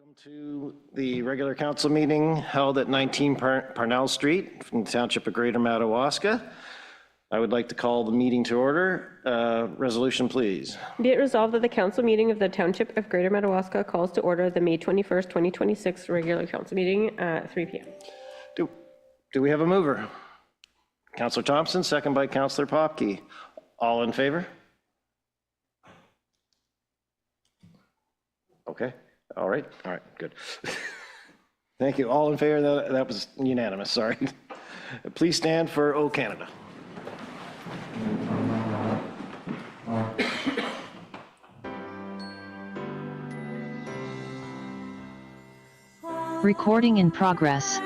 Welcome to the regular council meeting held at 19 Parnell Street from the Township of Greater Madawaska. I would like to call the meeting to order. Resolution, please. Be it resolved that the council meeting of the Township of Greater Madawaska calls to order the May 21st, 2026 regular council meeting at 3 p.m. Do we have a mover? Councillor Thompson, second by Councillor Popke. All in favor? Okay. All right, good. Thank you. All in favor? That was unanimous, sorry. Please stand for O Canada. Recording in progress.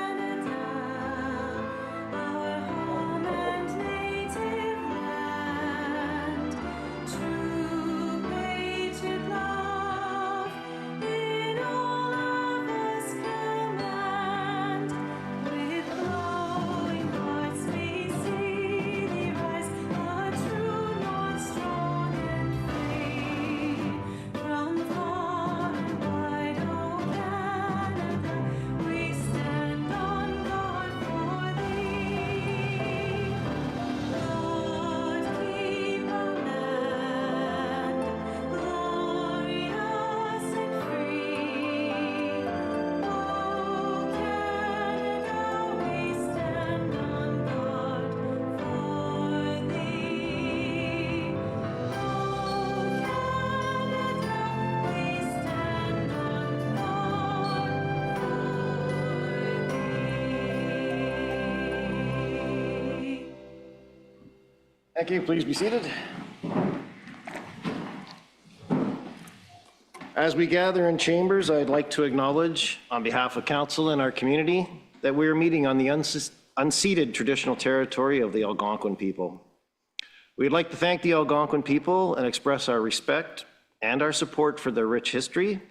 Thank you. Please be seated. As we gather in chambers, I'd like to acknowledge, on behalf of council and our community, that we are meeting on the unceded traditional territory of the Algonquin people. We'd like to thank the Algonquin people and express our respect and our support for their rich history,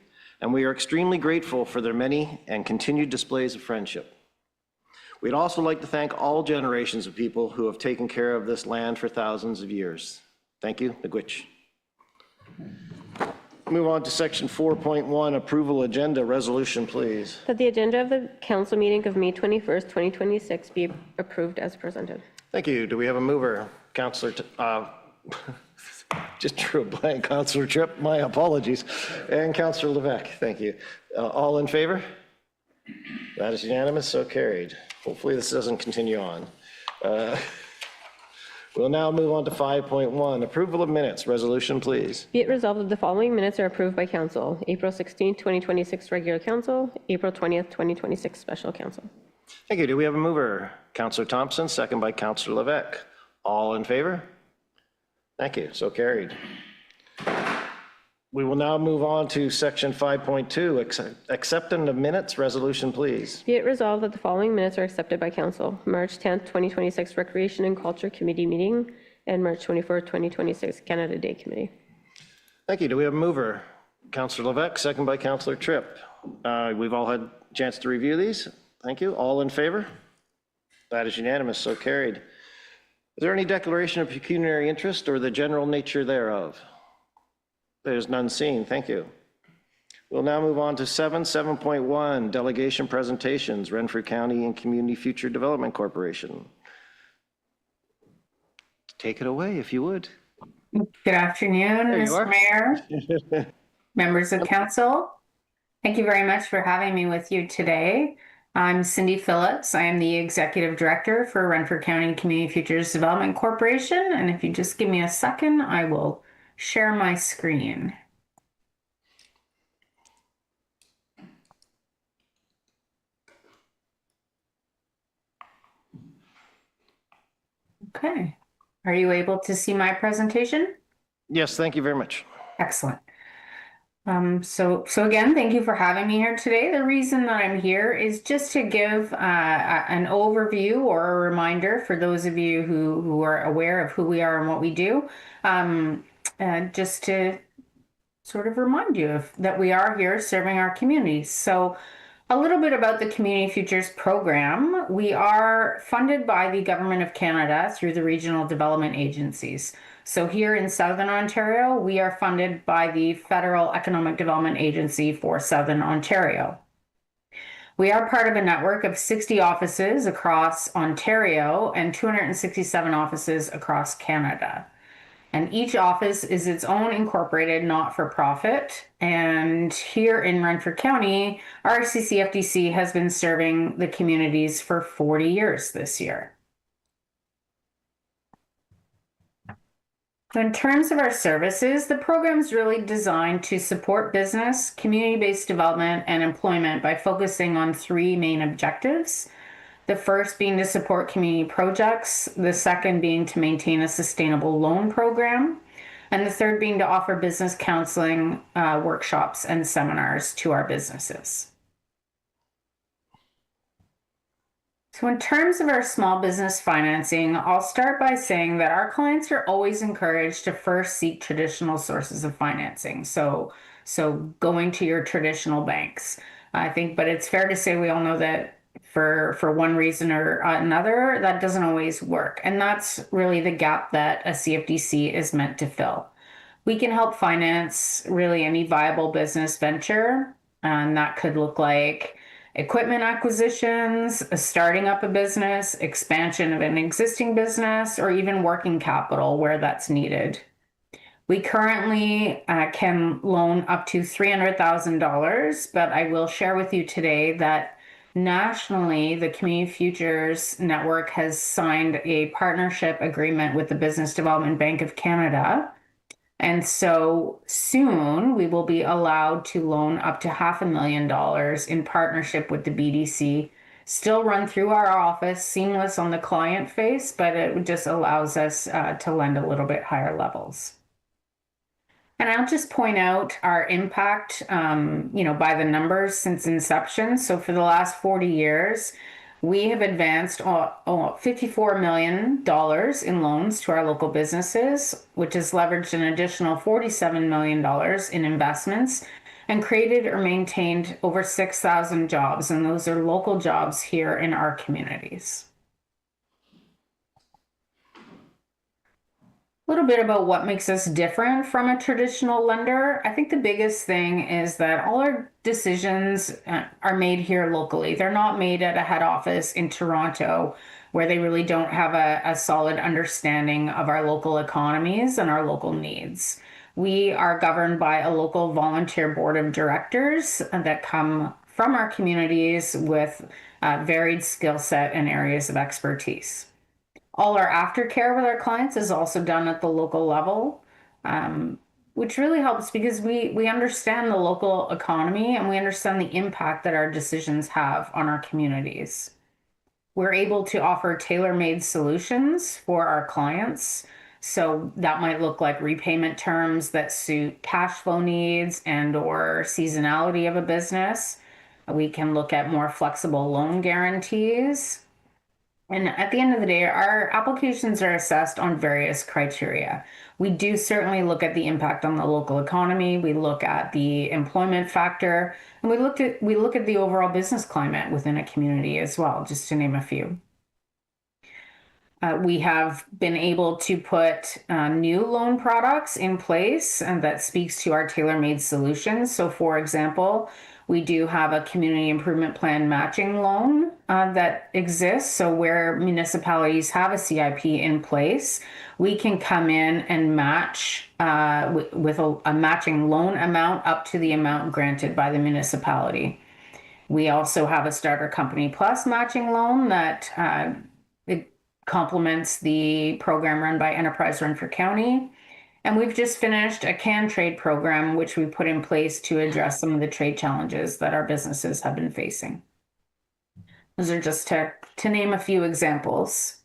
and we are extremely grateful for their many and continued displays of friendship. We'd also like to thank all generations of people who have taken care of this land for thousands of years. Thank you, Miigwech. Move on to section 4.1, approval agenda resolution, please. That the agenda of the council meeting of May 21st, 2026 be approved as presented. Thank you. Do we have a mover? Councillor, just drew a blank. Councillor Tripp, my apologies. And Councillor Levesque, thank you. All in favor? That is unanimous, so carried. Hopefully this doesn't continue on. We'll now move on to 5.1, approval of minutes. Resolution, please. Be it resolved that the following minutes are approved by council. April 16th, 2026 regular council, April 20th, 2026 special council. Thank you. Do we have a mover? Councillor Thompson, second by Councillor Levesque. All in favor? Thank you, so carried. We will now move on to section 5.2, acceptance of minutes. Resolution, please. Be it resolved that the following minutes are accepted by council. March 10th, 2026 Recreation and Culture Committee meeting and March 24th, 2026 Canada Day Committee. Thank you. Do we have a mover? Councillor Levesque, second by Councillor Tripp. We've all had a chance to review these. Thank you. All in favor? That is unanimous, so carried. Is there any declaration of pecuniary interest or the general nature thereof? There's none seen. Thank you. We'll now move on to 7.1, delegation presentations, Renfrew County and Community Future Development Corporation. Take it away, if you would. Good afternoon, Mr. Mayor, members of council. Thank you very much for having me with you today. I'm Cindy Phillips. I am the Executive Director for Renfrew County Community Futures Development Corporation. And if you just give me a second, I will share my screen. Okay. Are you able to see my presentation? Yes, thank you very much. Excellent. So again, thank you for having me here today. The reason that I'm here is just to give an overview or a reminder for those of you who are aware of who we are and what we do. Just to sort of remind you that we are here serving our community. So a little bit about the Community Futures program. We are funded by the Government of Canada through the regional development agencies. So here in Southern Ontario, we are funded by the Federal Economic Development Agency for Southern Ontario. We are part of a network of 60 offices across Ontario and 267 offices across Canada. And each office is its own incorporated not-for-profit. And here in Renfrew County, our CCFDC has been serving the communities for 40 years this year. So in terms of our services, the program is really designed to support business, community-based development, and employment by focusing on three main objectives. The first being to support community projects, the second being to maintain a sustainable loan program, and the third being to offer business counseling, workshops, and seminars to our businesses. So in terms of our small business financing, I'll start by saying that our clients are always encouraged to first seek traditional sources of financing. So going to your traditional banks, I think, but it's fair to say we all know that for one reason or another, that doesn't always work. And that's really the gap that a CFDC is meant to fill. We can help finance really any viable business venture, and that could look like equipment acquisitions, starting up a business, expansion of an existing business, or even working capital where that's needed. We currently can loan up to $300,000, but I will share with you today that nationally, the Community Futures Network has signed a partnership agreement with the Business Development Bank of Canada. And so soon we will be allowed to loan up to $500,000 in partnership with the BDC, still run through our office, seamless on the client face, but it just allows us to lend a little bit higher levels. And I'll just point out our impact, by the numbers since inception. So for the last 40 years, we have advanced $54 million in loans to our local businesses, which has leveraged an additional $47 million in investments and created or maintained over 6,000 jobs. And those are local jobs here in our communities. A little bit about what makes us different from a traditional lender. I think the biggest thing is that all our decisions are made here locally. They're not made at a head office in Toronto where they really don't have a solid understanding of our local economies and our local needs. We are governed by a local volunteer board of directors that come from our communities with varied skill set and areas of expertise. All our aftercare with our clients is also done at the local level, which really helps because we understand the local economy and we understand the impact that our decisions have on our communities. We're able to offer tailor-made solutions for our clients. So that might look like repayment terms that suit cash flow needs and or seasonality of a business. We can look at more flexible loan guarantees. And at the end of the day, our applications are assessed on various criteria. We do certainly look at the impact on the local economy. We look at the employment factor, and we look at the overall business climate within a community as well, just to name a few. We have been able to put new loan products in place, and that speaks to our tailor-made solutions. So for example, we do have a community improvement plan matching loan that exists. So where municipalities have a CIP in place, we can come in and match with a matching loan amount up to the amount granted by the municipality. We also have a Starter Company Plus matching loan that it complements the program run by Enterprise Renfrew County. And we've just finished a CAN trade program, which we put in place to address some of the trade challenges that our businesses have been facing. Those are just to name a few examples.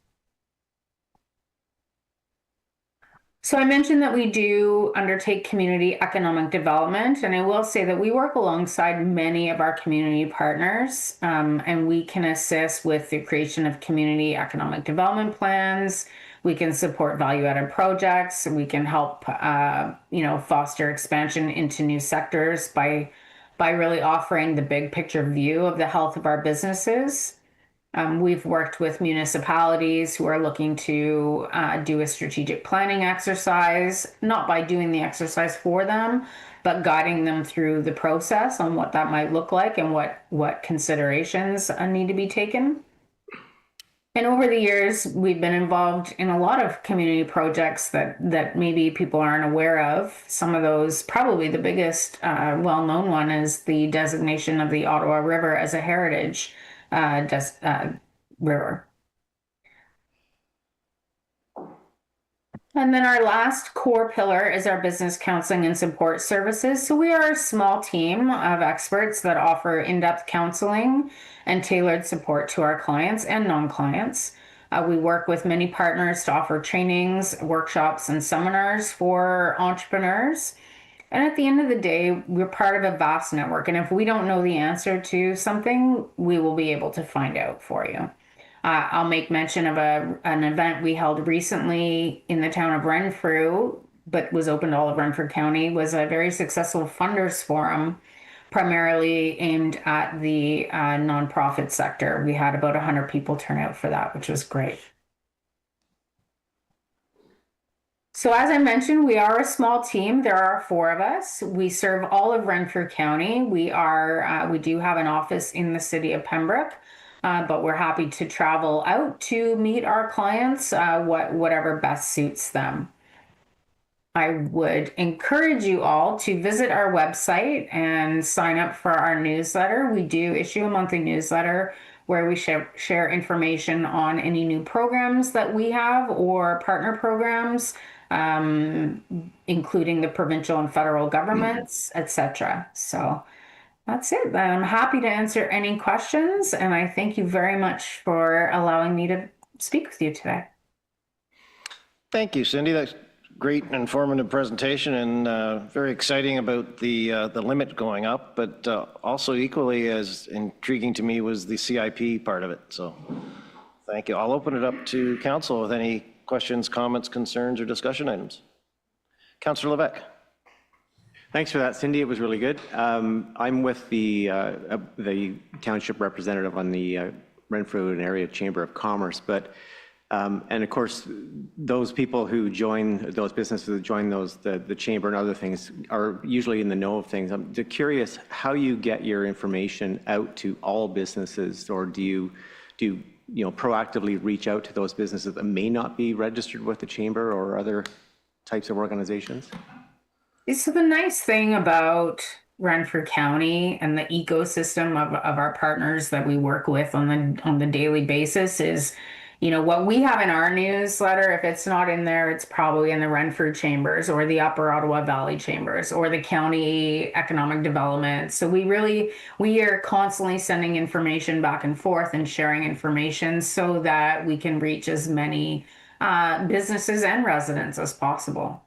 So I mentioned that we do undertake community economic development, and I will say that we work alongside many of our community partners, and we can assist with the creation of community economic development plans. We can support value-added projects. We can help, foster expansion into new sectors by really offering the big picture view of the health of our businesses. We've worked with municipalities who are looking to do a strategic planning exercise, not by doing the exercise for them, but guiding them through the process on what that might look like and what considerations need to be taken. And over the years, we've been involved in a lot of community projects that maybe people aren't aware of. Some of those, probably the biggest well-known one is the designation of the Ottawa River as a heritage river. And then our last core pillar is our business counseling and support services. So we are a small team of experts that offer in-depth counseling and tailored support to our clients and non-clients. We work with many partners to offer trainings, workshops, and seminars for entrepreneurs. And at the end of the day, we're part of a vast network. And if we don't know the answer to something, we will be able to find out for you. I'll make mention of an event we held recently in the town of Renfrew, but was open to all of Renfrew County, was a very successful funders forum, primarily aimed at the nonprofit sector. We had about 100 people turn out for that, which was great. So as I mentioned, we are a small team. There are 4 of us. We serve all of Renfrew County. We do have an office in the city of Pembroke. But we're happy to travel out to meet our clients, whatever best suits them. I would encourage you all to visit our website and sign up for our newsletter. We do issue a monthly newsletter where we share information on any new programs that we have or partner programs, including the provincial and federal governments, etc. So that's it. I'm happy to answer any questions, and I thank you very much for allowing me to speak with you today. Thank you, Cindy. That's great and informative presentation, and very exciting about the limit going up, but also equally as intriguing to me was the CIP part of it. So thank you. I'll open it up to council with any questions, comments, concerns, or discussion items. Councillor Levesque. Thanks for that, Cindy. It was really good. I'm with the township representative on the Renfrew and Area Chamber of Commerce, but and of course, those people who join, those businesses who join the chamber and other things are usually in the know of things. I'm curious how you get your information out to all businesses, or do you proactively reach out to those businesses that may not be registered with the chamber or other types of organizations? So the nice thing about Renfrew County and the ecosystem of our partners that we work with on the daily basis is, what we have in our newsletter, if it's not in there, it's probably in the Renfrew Chambers or the Upper Ottawa Valley Chambers or the County Economic Development. So we are constantly sending information back and forth and sharing information so that we can reach as many businesses and residents as possible.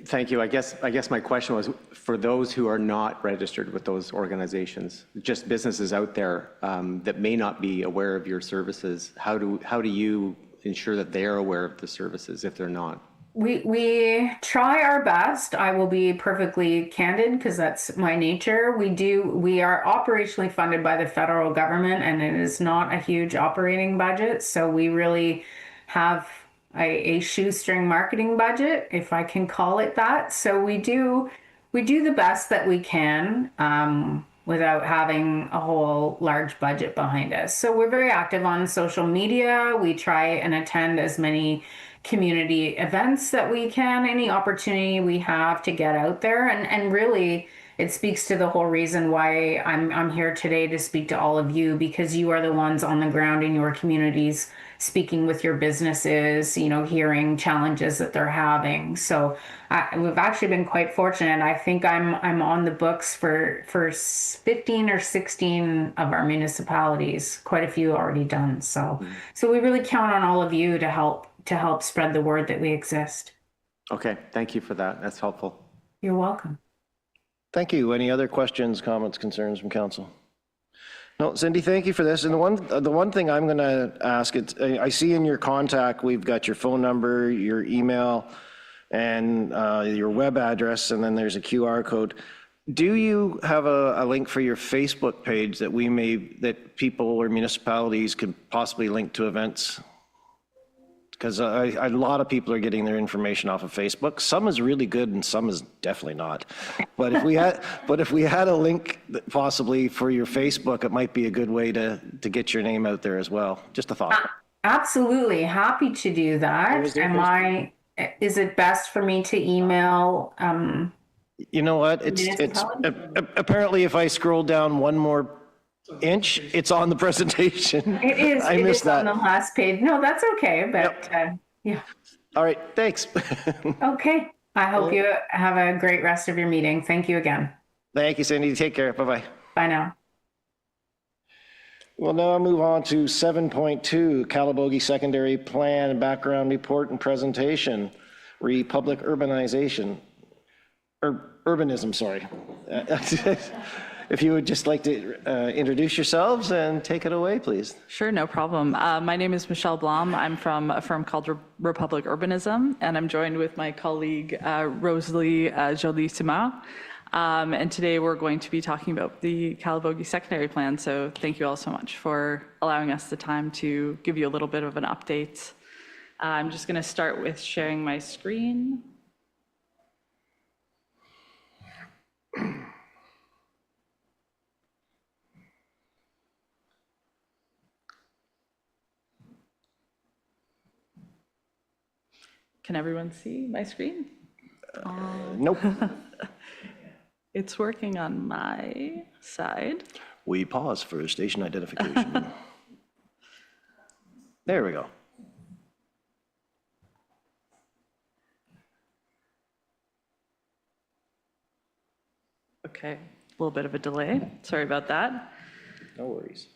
Thank you. I guess my question was for those who are not registered with those organizations, just businesses out there that may not be aware of your services. How do you ensure that they're aware of the services if they're not? We try our best. I will be perfectly candid because that's my nature. We are operationally funded by the federal government, and it is not a huge operating budget. So we really have a shoestring marketing budget, if I can call it that. So we do the best that we can without having a whole large budget behind us. So we're very active on social media. We try and attend as many community events that we can, any opportunity we have to get out there. And really, it speaks to the whole reason why I'm here today to speak to all of you, because you are the ones on the ground in your communities, speaking with your businesses, hearing challenges that they're having. So we've actually been quite fortunate. I think I'm on the books for 15 or 16 of our municipalities, quite a few already done. So we really count on all of you to help spread the word that we exist. Okay, thank you for that. That's helpful. You're welcome. Thank you. Any other questions, comments, concerns from council? No, Cindy, thank you for this. And the one thing I'm going to ask, I see in your contact, we've got your phone number, your email, and your web address, and then there's a QR code. Do you have a link for your Facebook page that people or municipalities could possibly link to events? Because a lot of people are getting their information off of Facebook. Some is really good and some is definitely not. But if we had a link possibly for your Facebook, it might be a good way to get your name out there as well. Just a thought. Absolutely, happy to do that. Is it best for me to email? You know what? It's apparently if I scroll down one more inch, it's on the presentation. It is. I missed that. On the last page. No, that's okay. But yeah. All right. Thanks. Okay. I hope you have a great rest of your meeting. Thank you again. Thank you, Cindy. Take care. Bye-bye. Bye now. We'll now move on to 7.2, Calabogie Secondary Plan Background Report and Presentation, Republic Urbanization, or Urbanism, sorry. If you would just like to introduce yourselves and take it away, please. Sure, no problem. My name is Michelle Blom. I'm from a firm called Republic Urbanism, and I'm joined with my colleague, Rosalie Joly-Simard. And today we're going to be talking about the Calabogie Secondary Plan. So thank you all so much for allowing us the time to give you a little bit of an update. I'm just going to start with sharing my screen. Can everyone see my screen? Nope. It's working on my side. We pause for station identification. There we go. Okay, a little bit of a delay. Sorry about that. No worries.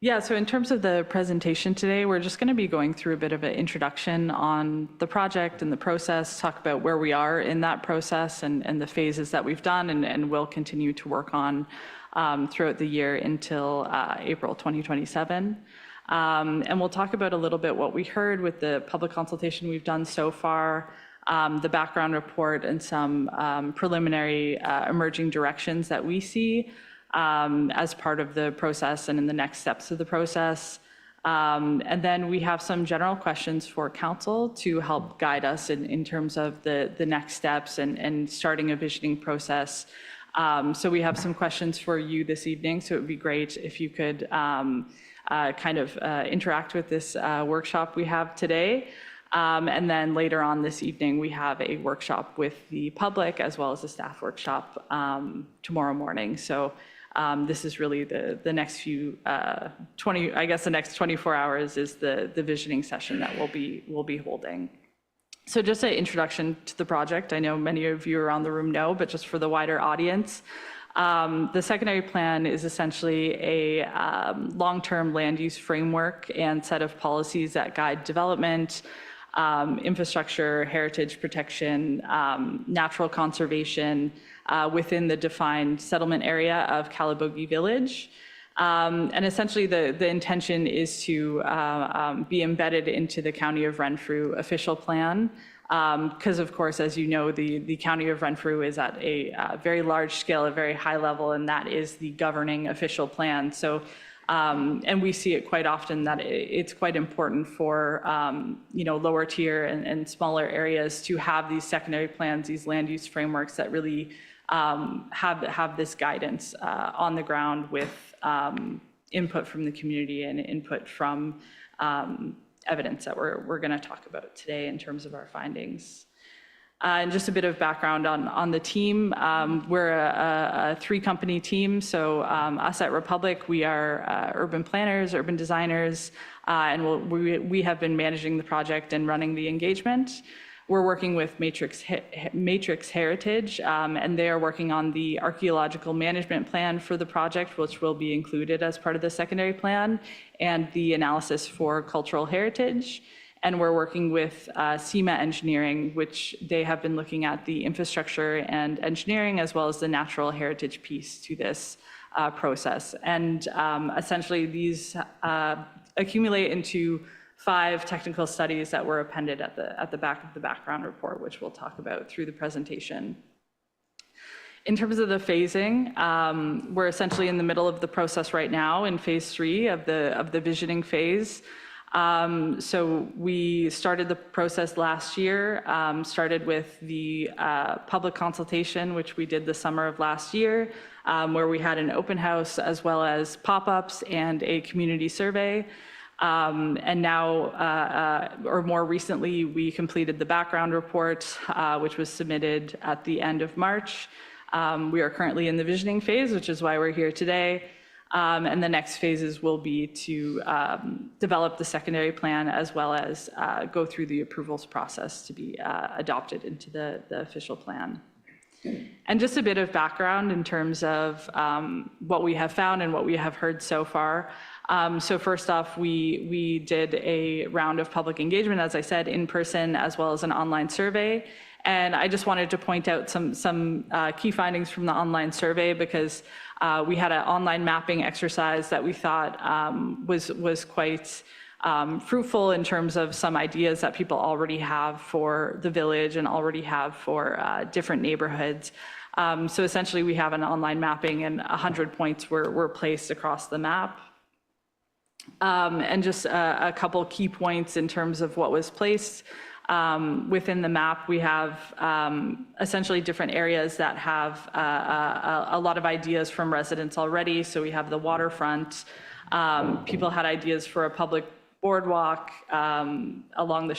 Yeah, so in terms of the presentation today, we're just going to be going through a bit of an introduction on the project and the process, talk about where we are in that process and the phases that we've done and will continue to work on throughout the year until April 2027. And we'll talk about a little bit what we heard with the public consultation we've done so far, the background report and some preliminary emerging directions that we see as part of the process and in the next steps of the process. And then we have some general questions for council to help guide us in terms of the next steps and starting a visioning process. So we have some questions for you this evening, so it would be great if you could interact with this workshop we have today. And then later on this evening, we have a workshop with the public as well as a staff workshop tomorrow morning. So this is really the next few the next 24 hours is the visioning session that we'll be holding. So just an introduction to the project. I know many of you around the room know, but just for the wider audience, the secondary plan is essentially a long-term land use framework and set of policies that guide development, infrastructure, heritage protection, natural conservation within the defined settlement area of Calabogie Village. And essentially the intention is to be embedded into the County of Renfrew official plan. Because of course, as you know, the County of Renfrew is at a very large scale, a very high level, and that is the governing official plan. So and we see it quite often that it's quite important for lower tier and smaller areas to have these secondary plans, these land use frameworks that really have this guidance on the ground with input from the community and input from evidence that we're going to talk about today in terms of our findings. And just a bit of background on the team. We're a three-company team. So us at Republic, we are urban planners, urban designers, and we have been managing the project and running the engagement. We're working with Matrix Heritage, and they are working on the archaeological management plan for the project, which will be included as part of the secondary plan, and the analysis for cultural heritage. And we're working with SEMA Engineering, which they have been looking at the infrastructure and engineering as well as the natural heritage piece to this process. And essentially these accumulate into 5 technical studies that were appended at the back of the background report, which we'll talk about through the presentation. In terms of the phasing, we're essentially in the middle of the process right now in phase 3 of the visioning phase. So we started the process last year, started with the public consultation, which we did the summer of last year, where we had an open house as well as pop-ups and a community survey. And now, or more recently, we completed the background report, which was submitted at the end of March. We are currently in the visioning phase, which is why we're here today. And the next phases will be to develop the secondary plan as well as go through the approvals process to be adopted into the official plan. And just a bit of background in terms of what we have found and what we have heard so far. So first off, we did a round of public engagement, as I said, in person, as well as an online survey. And I just wanted to point out some key findings from the online survey, because we had an online mapping exercise that we thought was quite fruitful in terms of some ideas that people already have for the village and already have for different neighborhoods. So essentially, we have an online mapping, and 100 points were placed across the map. And just a couple key points in terms of what was placed. Within the map, we have essentially different areas that have a lot of ideas from residents already. So we have the waterfront. People had ideas for a public boardwalk along the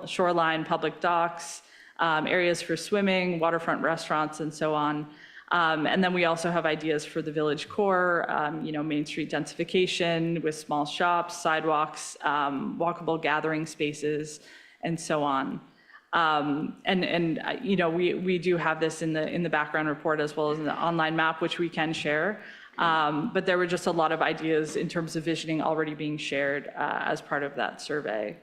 shoreline, public docks, areas for swimming, waterfront restaurants, and so on. And then we also have ideas for the village core, Main Street densification with small shops, sidewalks, walkable gathering spaces, and so on. We do have this in the background report as well as in the online map, which we can share. But there were just a lot of ideas in terms of visioning already being shared as part of that survey.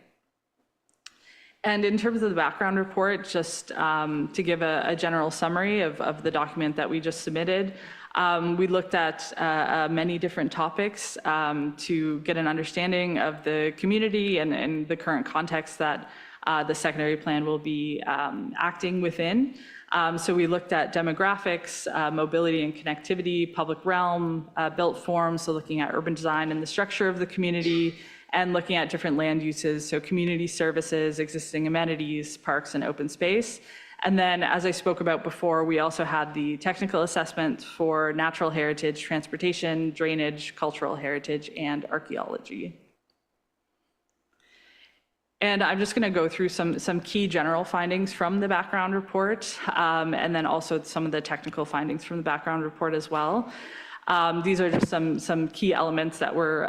And in terms of the background report, just to give a general summary of the document that we just submitted, we looked at many different topics to get an understanding of the community and the current context that the secondary plan will be acting within. So we looked at demographics, mobility and connectivity, public realm, built forms, so looking at urban design and the structure of the community, and looking at different land uses, so community services, existing amenities, parks, and open space. And then, as I spoke about before, we also had the technical assessment for natural heritage, transportation, drainage, cultural heritage, and archaeology. And I'm just going to go through some key general findings from the background report, and then also some of the technical findings from the background report as well. These are just some key elements that were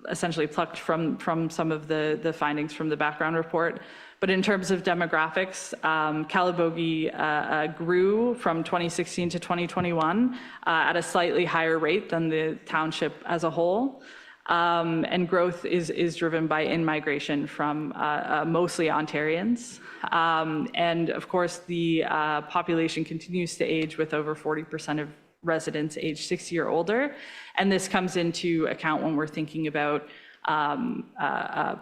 essentially plucked from some of the findings from the background report. But in terms of demographics, Calabogie grew from 2016 to 2021 at a slightly higher rate than the township as a whole. And growth is driven by in-migration from mostly Ontarians. And of course, the population continues to age with over 40% of residents aged 60 or older. And this comes into account when we're thinking about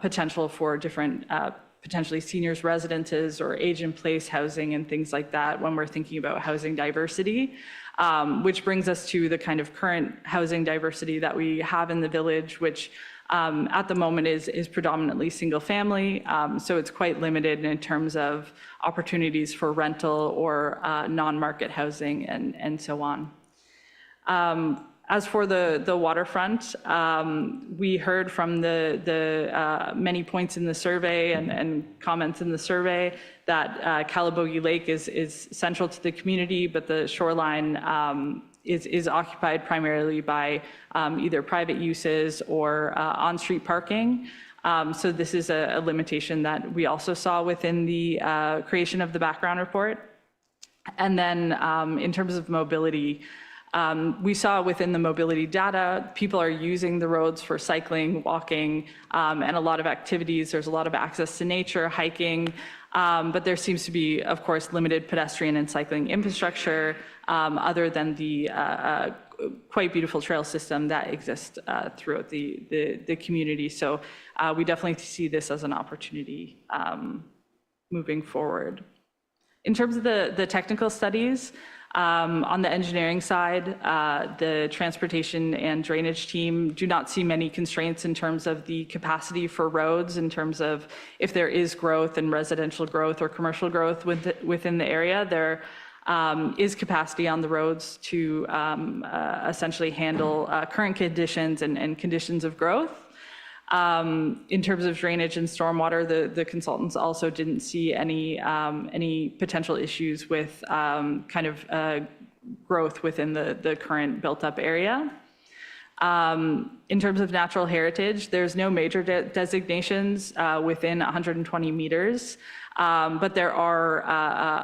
potential for different potentially seniors residences or age-in-place housing and things like that when we're thinking about housing diversity, which brings us to the kind of current housing diversity that we have in the village, which at the moment is predominantly single family. So it's quite limited in terms of opportunities for rental or non-market housing and so on. As for the waterfront, we heard from the many points in the survey and comments in the survey that Calabogie Lake is central to the community, but the shoreline is occupied primarily by either private uses or on-street parking. So this is a limitation that we also saw within the creation of the background report. And then in terms of mobility, we saw within the mobility data, people are using the roads for cycling, walking, and a lot of activities. There's a lot of access to nature, hiking, but there seems to be, of course, limited pedestrian and cycling infrastructure other than the quite beautiful trail system that exists throughout the community. So we definitely see this as an opportunity moving forward. In terms of the technical studies, On the engineering side, the transportation and drainage team do not see many constraints in terms of the capacity for roads, in terms of if there is growth and residential growth or commercial growth within the area, there is capacity on the roads to essentially handle current conditions and conditions of growth. In terms of drainage and stormwater, the consultants also didn't see any potential issues with kind of growth within the current built-up area. In terms of natural heritage, there's no major designations within 120 meters, but there are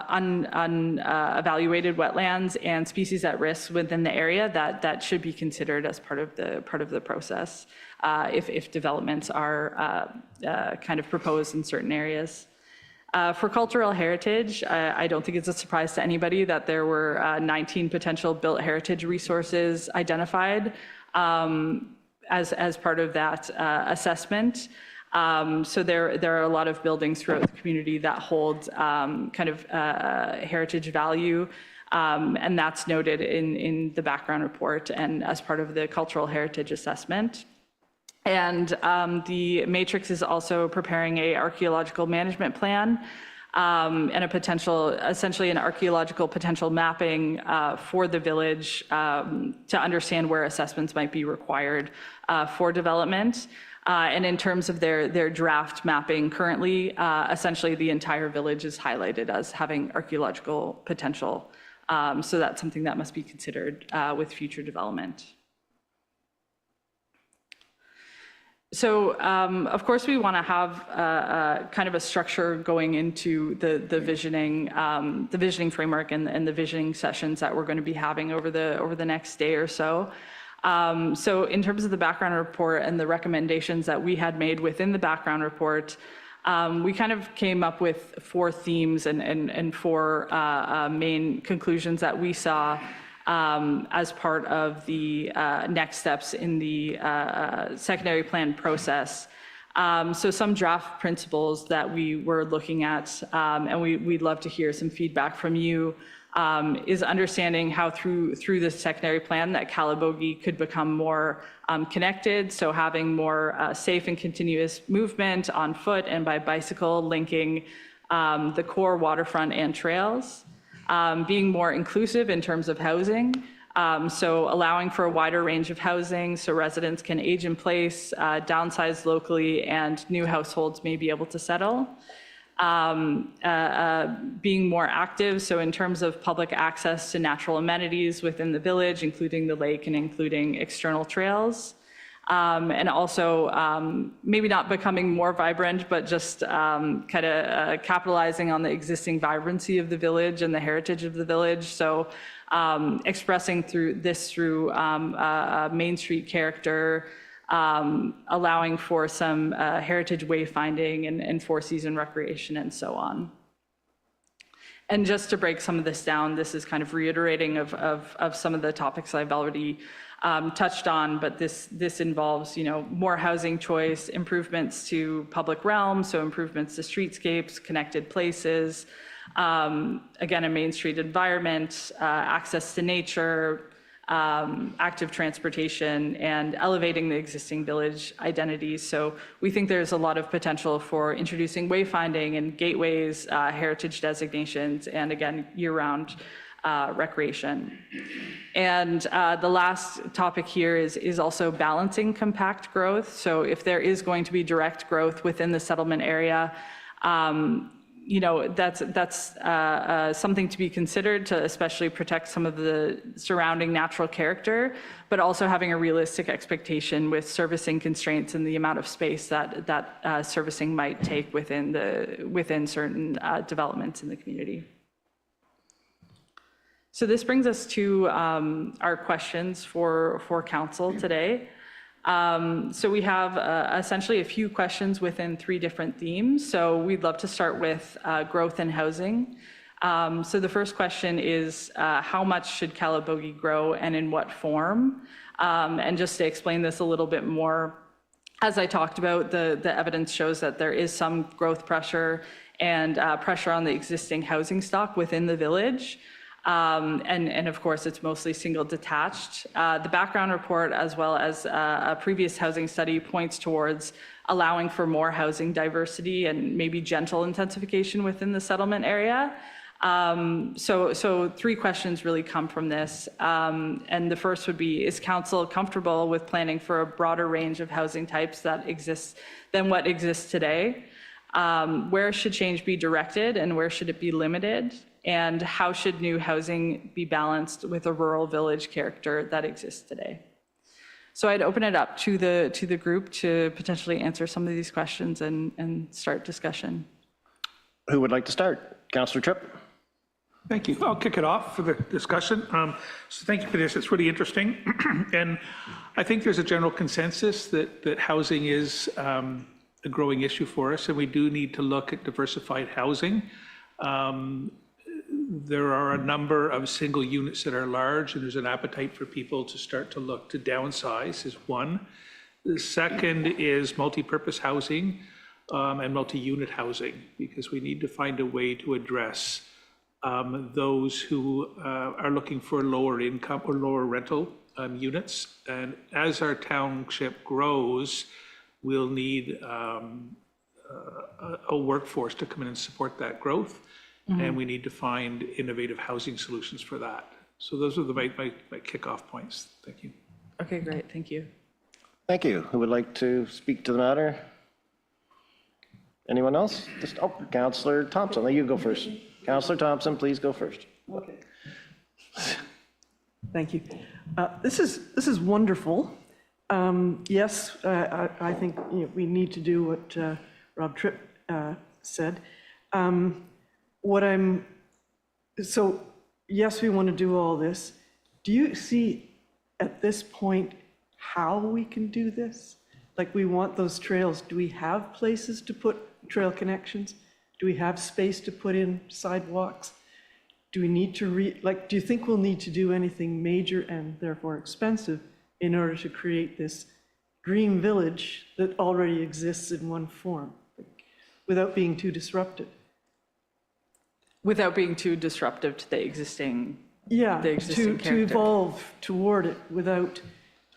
unevaluated wetlands and species at risk within the area that should be considered as part of the process if developments are kind of proposed in certain areas. For cultural heritage, I don't think it's a surprise to anybody that there were 19 potential built heritage resources identified as part of that assessment. So there are a lot of buildings throughout the community that hold kind of heritage value, and that's noted in the background report and as part of the cultural heritage assessment. And the matrix is also preparing a archaeological management plan and a potential, essentially an archaeological potential mapping for the village to understand where assessments might be required for development. And in terms of their draft mapping currently, essentially the entire village is highlighted as having archaeological potential. So that's something that must be considered with future development. So, of course, we want to have kind of a structure going into the visioning framework and the visioning sessions that we're going to be having over the next day or so. So in terms of the background report and the recommendations that we had made within the background report, we kind of came up with 4 themes and 4 main conclusions that we saw as part of the next steps in the secondary plan process. So some draft principles that we were looking at, and we'd love to hear some feedback from you, is understanding how through this secondary plan that Calabogie could become more connected, so having more safe and continuous movement on foot and by bicycle, linking the core waterfront and trails. Being more inclusive in terms of housing, so allowing for a wider range of housing so residents can age in place, downsize locally, and new households may be able to settle. Being more active, so in terms of public access to natural amenities within the village, including the lake and including external trails. And also maybe not becoming more vibrant, but just kind of capitalizing on the existing vibrancy of the village and the heritage of the village. So expressing through Main Street character, allowing for some heritage wayfinding and four-season recreation and so on. And just to break some of this down, this is kind of reiterating of some of the topics I've already touched on, but this involves, more housing choice, improvements to public realms, so improvements to streetscapes, connected places, again, a Main Street environment, access to nature, active transportation, and elevating the existing village identities. So we think there's a lot of potential for introducing wayfinding and gateways, heritage designations, and again, year-round recreation. And the last topic here is also balancing compact growth. So if there is going to be direct growth within the settlement area, that's something to be considered to especially protect some of the surrounding natural character, but also having a realistic expectation with servicing constraints and the amount of space that servicing might take within certain developments in the community. So this brings us to our questions for council today. So we have essentially a few questions within 3 different themes. So we'd love to start with growth and housing. So the first question is, how much should Calabogie grow and in what form? And just to explain this a little bit more, as I talked about, the evidence shows that there is some growth pressure and pressure on the existing housing stock within the village. And of course, it's mostly single detached. The background report, as well as a previous housing study, points towards allowing for more housing diversity and maybe gentle intensification within the settlement area. So three questions really come from this. And the first would be, is council comfortable with planning for a broader range of housing types that exists than what exists today? Where should change be directed and where should it be limited? And how should new housing be balanced with a rural village character that exists today? So I'd open it up to the group to potentially answer some of these questions and start discussion. Who would like to start? Councillor Tripp? Thank you. I'll kick it off for the discussion. So thank you for this. It's really interesting. And I think there's a general consensus that housing is a growing issue for us, and we do need to look at diversified housing. There are a number of single units that are large, and there's an appetite for people to start to look to downsize is one. The second is multi-purpose housing and multi-unit housing, because we need to find a way to address those who are looking for lower income or lower rental units. And as our township grows, we'll need a workforce to come in and support that growth. And we need to find innovative housing solutions for that. So those are my kickoff points. Thank you. Okay, great. Thank you. Thank you. Who would like to speak to the matter? Anyone else? Councillor Thompson, you go first. Councillor Thompson, please go first. Okay. Thank you. This is wonderful. Yes, I think we need to do what Rob Tripp said. So yes, we want to do all this. Do you see at this point how we can do this? Like, we want those trails. Do we have places to put trail connections? Do we have space to put in sidewalks? Do we need to do you think we'll need to do anything major and therefore expensive in order to create this green village that already exists in one form, without being too disruptive? Without being too disruptive to the existing To character. evolve toward it without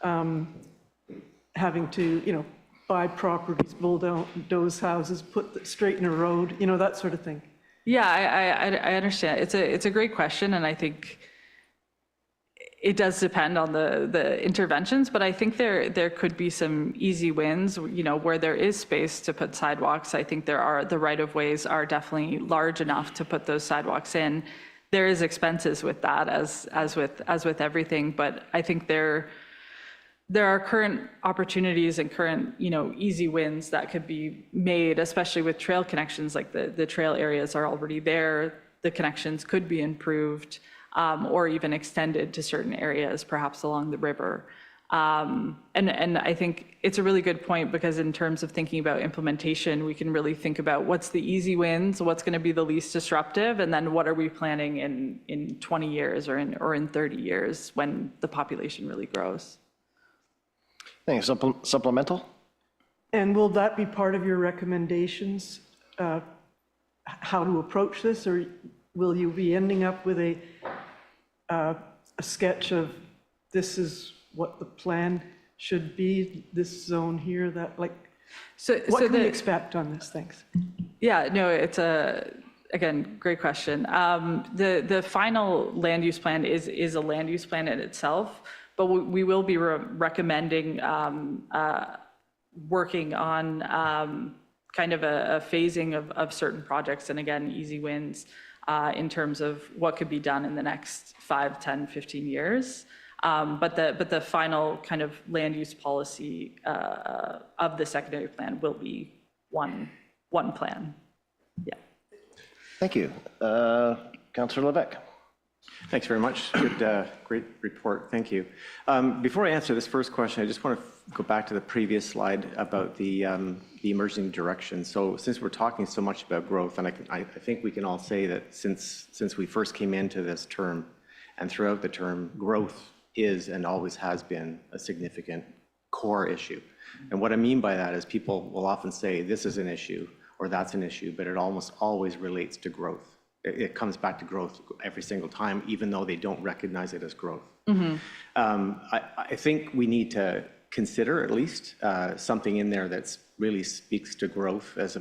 having to, buy properties, bulldoze houses, straighten a road, that sort of thing. Yeah, I understand. It's a great question, and I think it does depend on the interventions, but I think there could be some easy wins, where there is space to put sidewalks. I think the right-of-ways are definitely large enough to put those sidewalks in. There is expenses with that, as with everything, but I think there are current opportunities and current, easy wins that could be made, especially with trail connections. Like the trail areas are already there. The connections could be improved or even extended to certain areas, perhaps along the river. And I think it's a really good point, because in terms of thinking about implementation, we can really think about what's the easy wins, what's going to be the least disruptive, and then what are we planning in 20 years or in 30 years when the population really grows. Thanks. Supplemental? And will that be part of your recommendations, how to approach this, or will you be ending up with a sketch of this is what the plan should be, this zone here, that, what can we expect on this? Thanks. Yeah, no, it's again, great question. The final land use plan is a land use plan in itself, but we will be recommending working on kind of a phasing of certain projects, and again, easy wins in terms of what could be done in the next 5, 10, 15 years. But the final kind of land use policy of the secondary plan will be one plan. Yeah. Thank you. Councillor Levesque. Thanks very much. Good, great report. Thank you. Before I answer this first question, I just want to go back to the previous slide about the emerging direction. So since we're talking so much about growth, and I think we can all say that since we first came into this term and throughout the term, growth is and always has been a significant core issue. And what I mean by that is people will often say this is an issue or that's an issue, but it almost always relates to growth. it comes back to growth every single time, even though they don't recognize it as growth. I think we need to consider at least something in there that's really speaks to growth as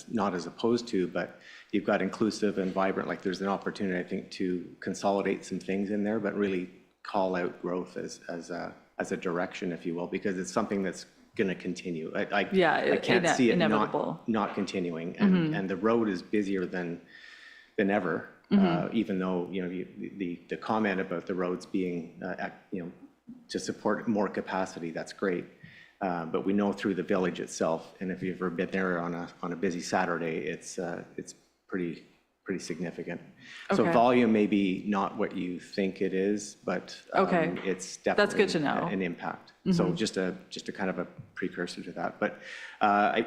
not as opposed to, but you've got inclusive and vibrant, like there's an opportunity, I think, to consolidate some things in there, but really call out growth as a direction, if you will, because it's something that's going to continue. I can't see it not continuing, and the road is busier than ever, even though, you know, the comment about the roads being, you know, to support more capacity, that's great. But we know through the village itself, and if you've ever been there on a busy Saturday, it's pretty significant. So Okay. volume may be not what you think it is, but Okay. it's definitely That's good to know. an impact. So just a kind of a precursor to that. But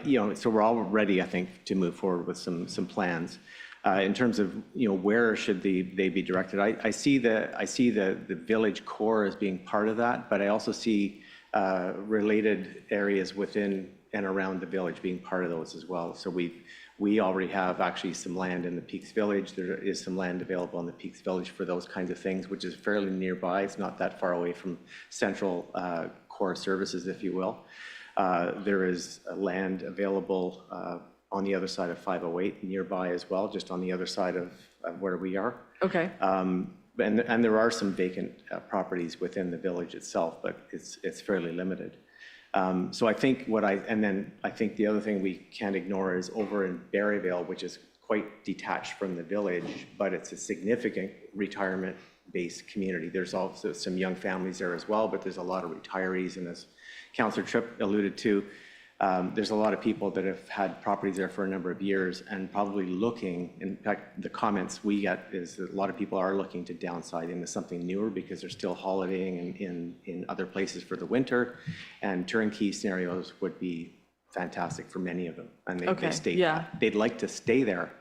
you know, so we're all ready, I think, to move forward with some plans. In terms of, you know, where should they be directed? I see the village core as being part of that, but I also see related areas within and around the village being part of those as well. So we already have actually some land in the Peaks Village. There is some land available in the Peaks Village for those kinds of things, which is fairly nearby. It's not that far away from central core services, if you will. There is land available on the other side of 508 nearby as well, just on the other side of where we are. Okay. And there are some vacant properties within the village itself, but it's fairly limited. So I think I think the other thing we can't ignore is over in Berryvale, which is quite detached from the village, but it's a significant retirement-based community. There's also some young families there as well, but there's a lot of retirees, and as Councillor Tripp alluded to, there's a lot of people that have had properties there for a number of years and probably looking, in fact, the comments we get is that a lot of people are looking to downsize into something newer because they're still holidaying in other places for the winter, and turnkey scenarios would be fantastic for many of them. And they state that. They'd like to stay there,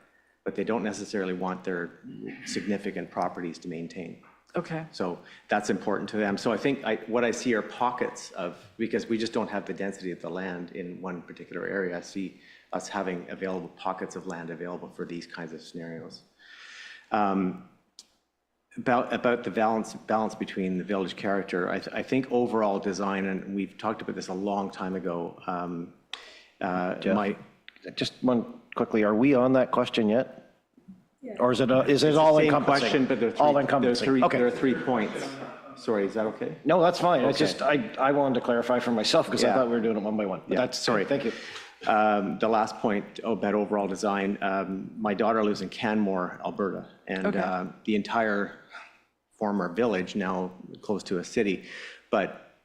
but they don't necessarily want their significant properties to maintain. Okay. So that's important to them. So I think what I see are pockets of, because we just don't have the density of the land in one particular area, I see us having available pockets of land available for these kinds of scenarios. About the balance between the village character, I think overall design, and we've talked about this a long time ago. Just one quickly, are we on that question yet? Or is it all Same encompassing? question, but all encompassing. Okay. there are 3 points. Sorry, is that okay? No, that's fine. It's Okay. just, I wanted to clarify for myself because I Yeah. thought we were doing it one by one. But that's, sorry, thank you. The last point about overall design, my daughter lives in Canmore, Alberta, and the entire former village, now close to a city. But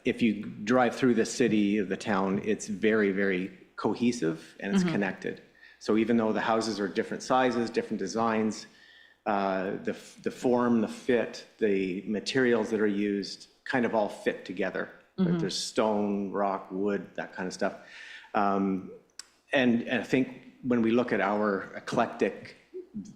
if you drive through the city, the town, it's very, very cohesive and it's connected. So even though the houses are different sizes, different designs, the form, the fit, the materials that are used kind of all fit together. Like there's stone, rock, wood, that kind of stuff. And I think when we look at our eclectic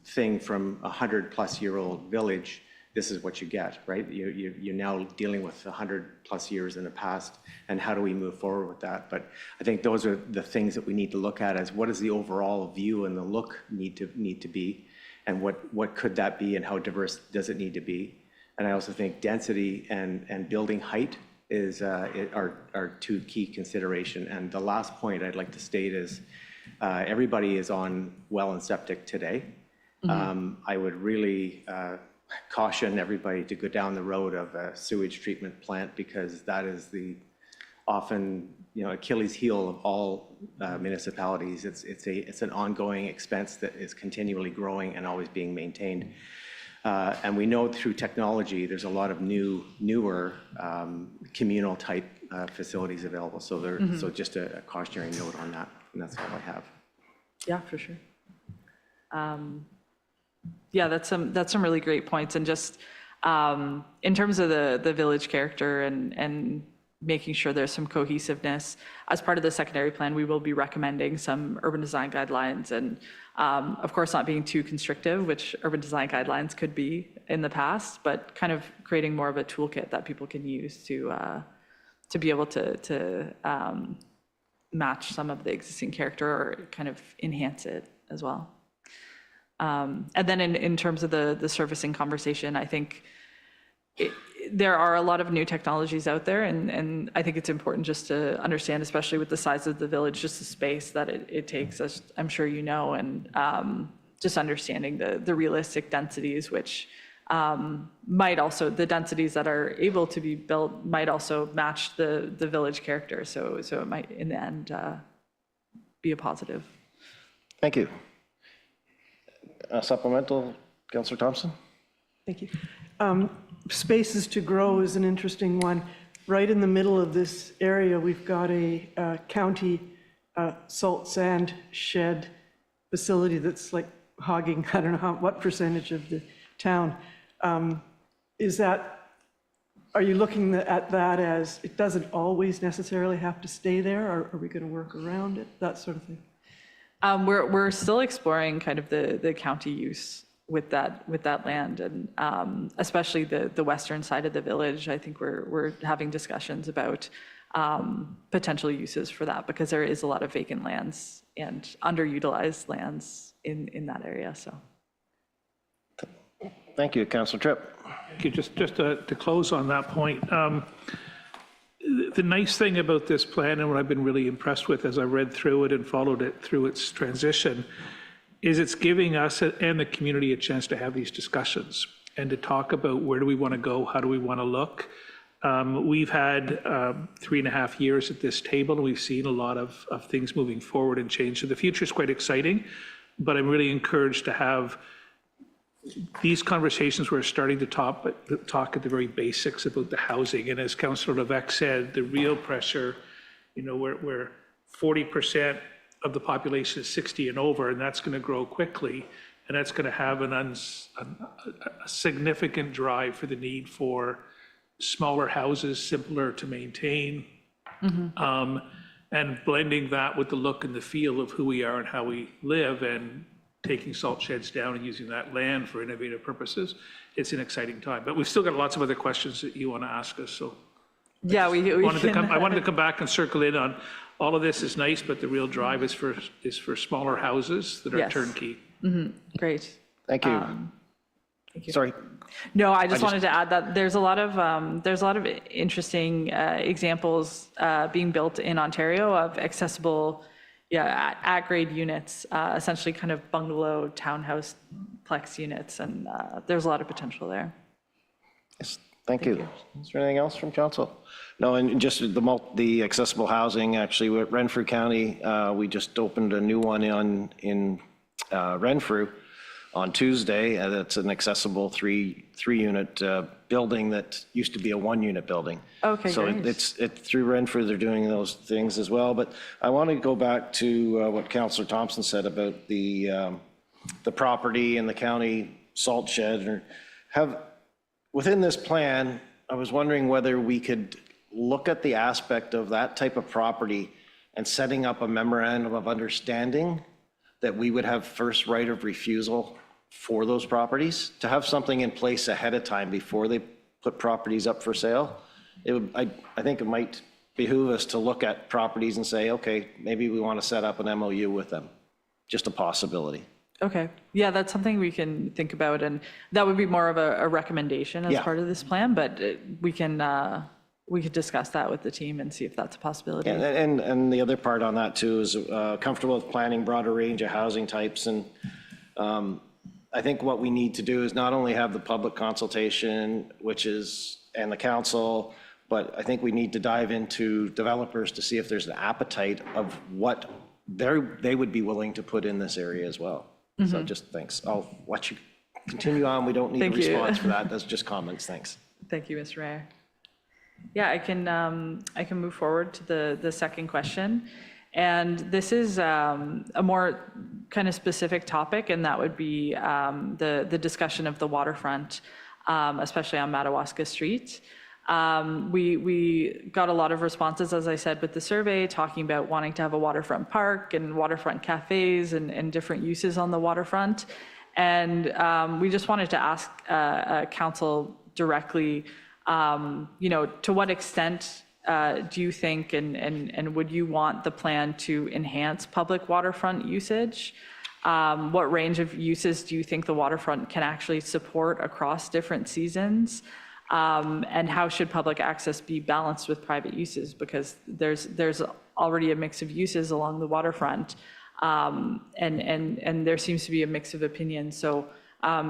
thing from 100-plus-year-old village, this is what you get, right? You're now dealing with 100-plus years in the past, and how do we move forward with that? But I think those are the things that we need to look at, as what does the overall view and the look need to be, and what could that be, and how diverse does it need to be? And I also think density and building height are two key consideration. And the last point I'd like to state is everybody is on well and septic today. I would really caution everybody to go down the road of a sewage treatment plant, because that is the often, you know, Achilles heel of all municipalities. It's an ongoing expense that is continually growing and always being maintained. And we know through technology, there's a lot of newer communal type facilities available. So so just a cautionary note on that, and that's all I have. Yeah, for sure. Yeah, that's some really great points. And just in terms of the village character and making sure there's some cohesiveness, as part of the secondary plan, we will be recommending some urban design guidelines, and of course not being too constrictive, which urban design guidelines could be in the past, but kind of creating more of a toolkit that people can use to be able to match some of the existing character or kind of enhance it as well. And then in terms of the surfacing conversation, I think there are a lot of new technologies out there, and I think it's important just to understand, especially with the size of the village, just the space that it takes, as I'm sure you know, and just understanding the realistic densities, which might also, the densities that are able to be built might also match the village character. So it might, in the end, be a positive. Thank you. Supplemental, Councillor Thompson? Thank you. Spaces to grow is an interesting one. Right in the middle of this area, we've got a county salt sand shed facility that's like hogging, I don't know what percentage of the town. Are you looking at that as, it doesn't always necessarily have to stay there, or are we going to work around it, that sort of thing? We're still exploring kind of the county use with that land, and especially the western side of the village. I think we're having discussions about potential uses for that, because there is a lot of vacant lands and underutilized lands in that area. So, thank you, Councillor Tripp. Thank you. Just to close on that point, the nice thing about this plan, and what I've been really impressed with as I read through it and followed it through its transition, is it's giving us and the community a chance to have these discussions and to talk about where do we want to go, how do we want to look. We've had 3.5 years at this table, and we've seen a lot of things moving forward and change. So the future is quite exciting, but I'm really encouraged to have these conversations. We're starting to talk at the very basics about the housing. And as Councillor Levesque said, the real pressure, where 40% of the population is 60 and over, and that's going to grow quickly, and that's going to have a significant drive for the need for smaller houses, simpler to maintain, and blending that with the look and the feel of who we are and how we live, and taking salt sheds down and using that land for innovative purposes. It's an exciting time, but we've still got lots of other questions that you want to ask us. So yeah, I wanted to come back and circle in on all of this. Is nice, but the real drive is for smaller houses that are turnkey. Great. Thank you. Thank you. Sorry. No, I just wanted to add that there's a lot of interesting examples being built in Ontario of accessible, at-grade units, essentially kind of bungalow, townhouse, plex units, and there's a lot of potential there. Yes, thank you. Is there anything else from council? No, and just the accessible housing, actually, with Renfrew County, we just opened a new one in Renfrew on Tuesday. That's an accessible three-unit building that used to be a one-unit building. Okay, so great. it's through Renfrew, they're doing those things as well. But I want to go back to what Councillor Thompson said about the property and the county salt shed. Within this plan, I was wondering whether we could look at the aspect of that type of property and setting up a memorandum of understanding that we would have first right of refusal for those properties, to have something in place ahead of time before they put properties up for sale. I think it might behoove us to look at properties and say, okay, maybe we want to set up an MOU with them. Just a possibility. Okay. Yeah, that's something we can think about, and that would be more of a recommendation as part of this plan, but we could discuss that with the team and see if that's a possibility. And the other part on that too is comfortable with planning broader range of housing types. And I think what we need to do is not only have the public consultation, and the council, but I think we need to dive into developers to see if there's an appetite of what they would be willing to put in this area as well. So just thanks. I'll let you continue on. We don't need a response for that. That's just comments. Thanks. Thank you, Mr. Mayor. Yeah, I can move forward to the second question. And this is a more kind of specific topic, and that would be the discussion of the waterfront, especially on Madawaska Street. We got a lot of responses, as I said, with the survey, talking about wanting to have a waterfront park and waterfront cafes and different uses on the waterfront. And we just wanted to ask council directly, to what extent do you think and would you want the plan to enhance public waterfront usage? What range of uses do you think the waterfront can actually support across different seasons? And how should public access be balanced with private uses? Because there's already a mix of uses along the waterfront, and there seems to be a mix of opinions. So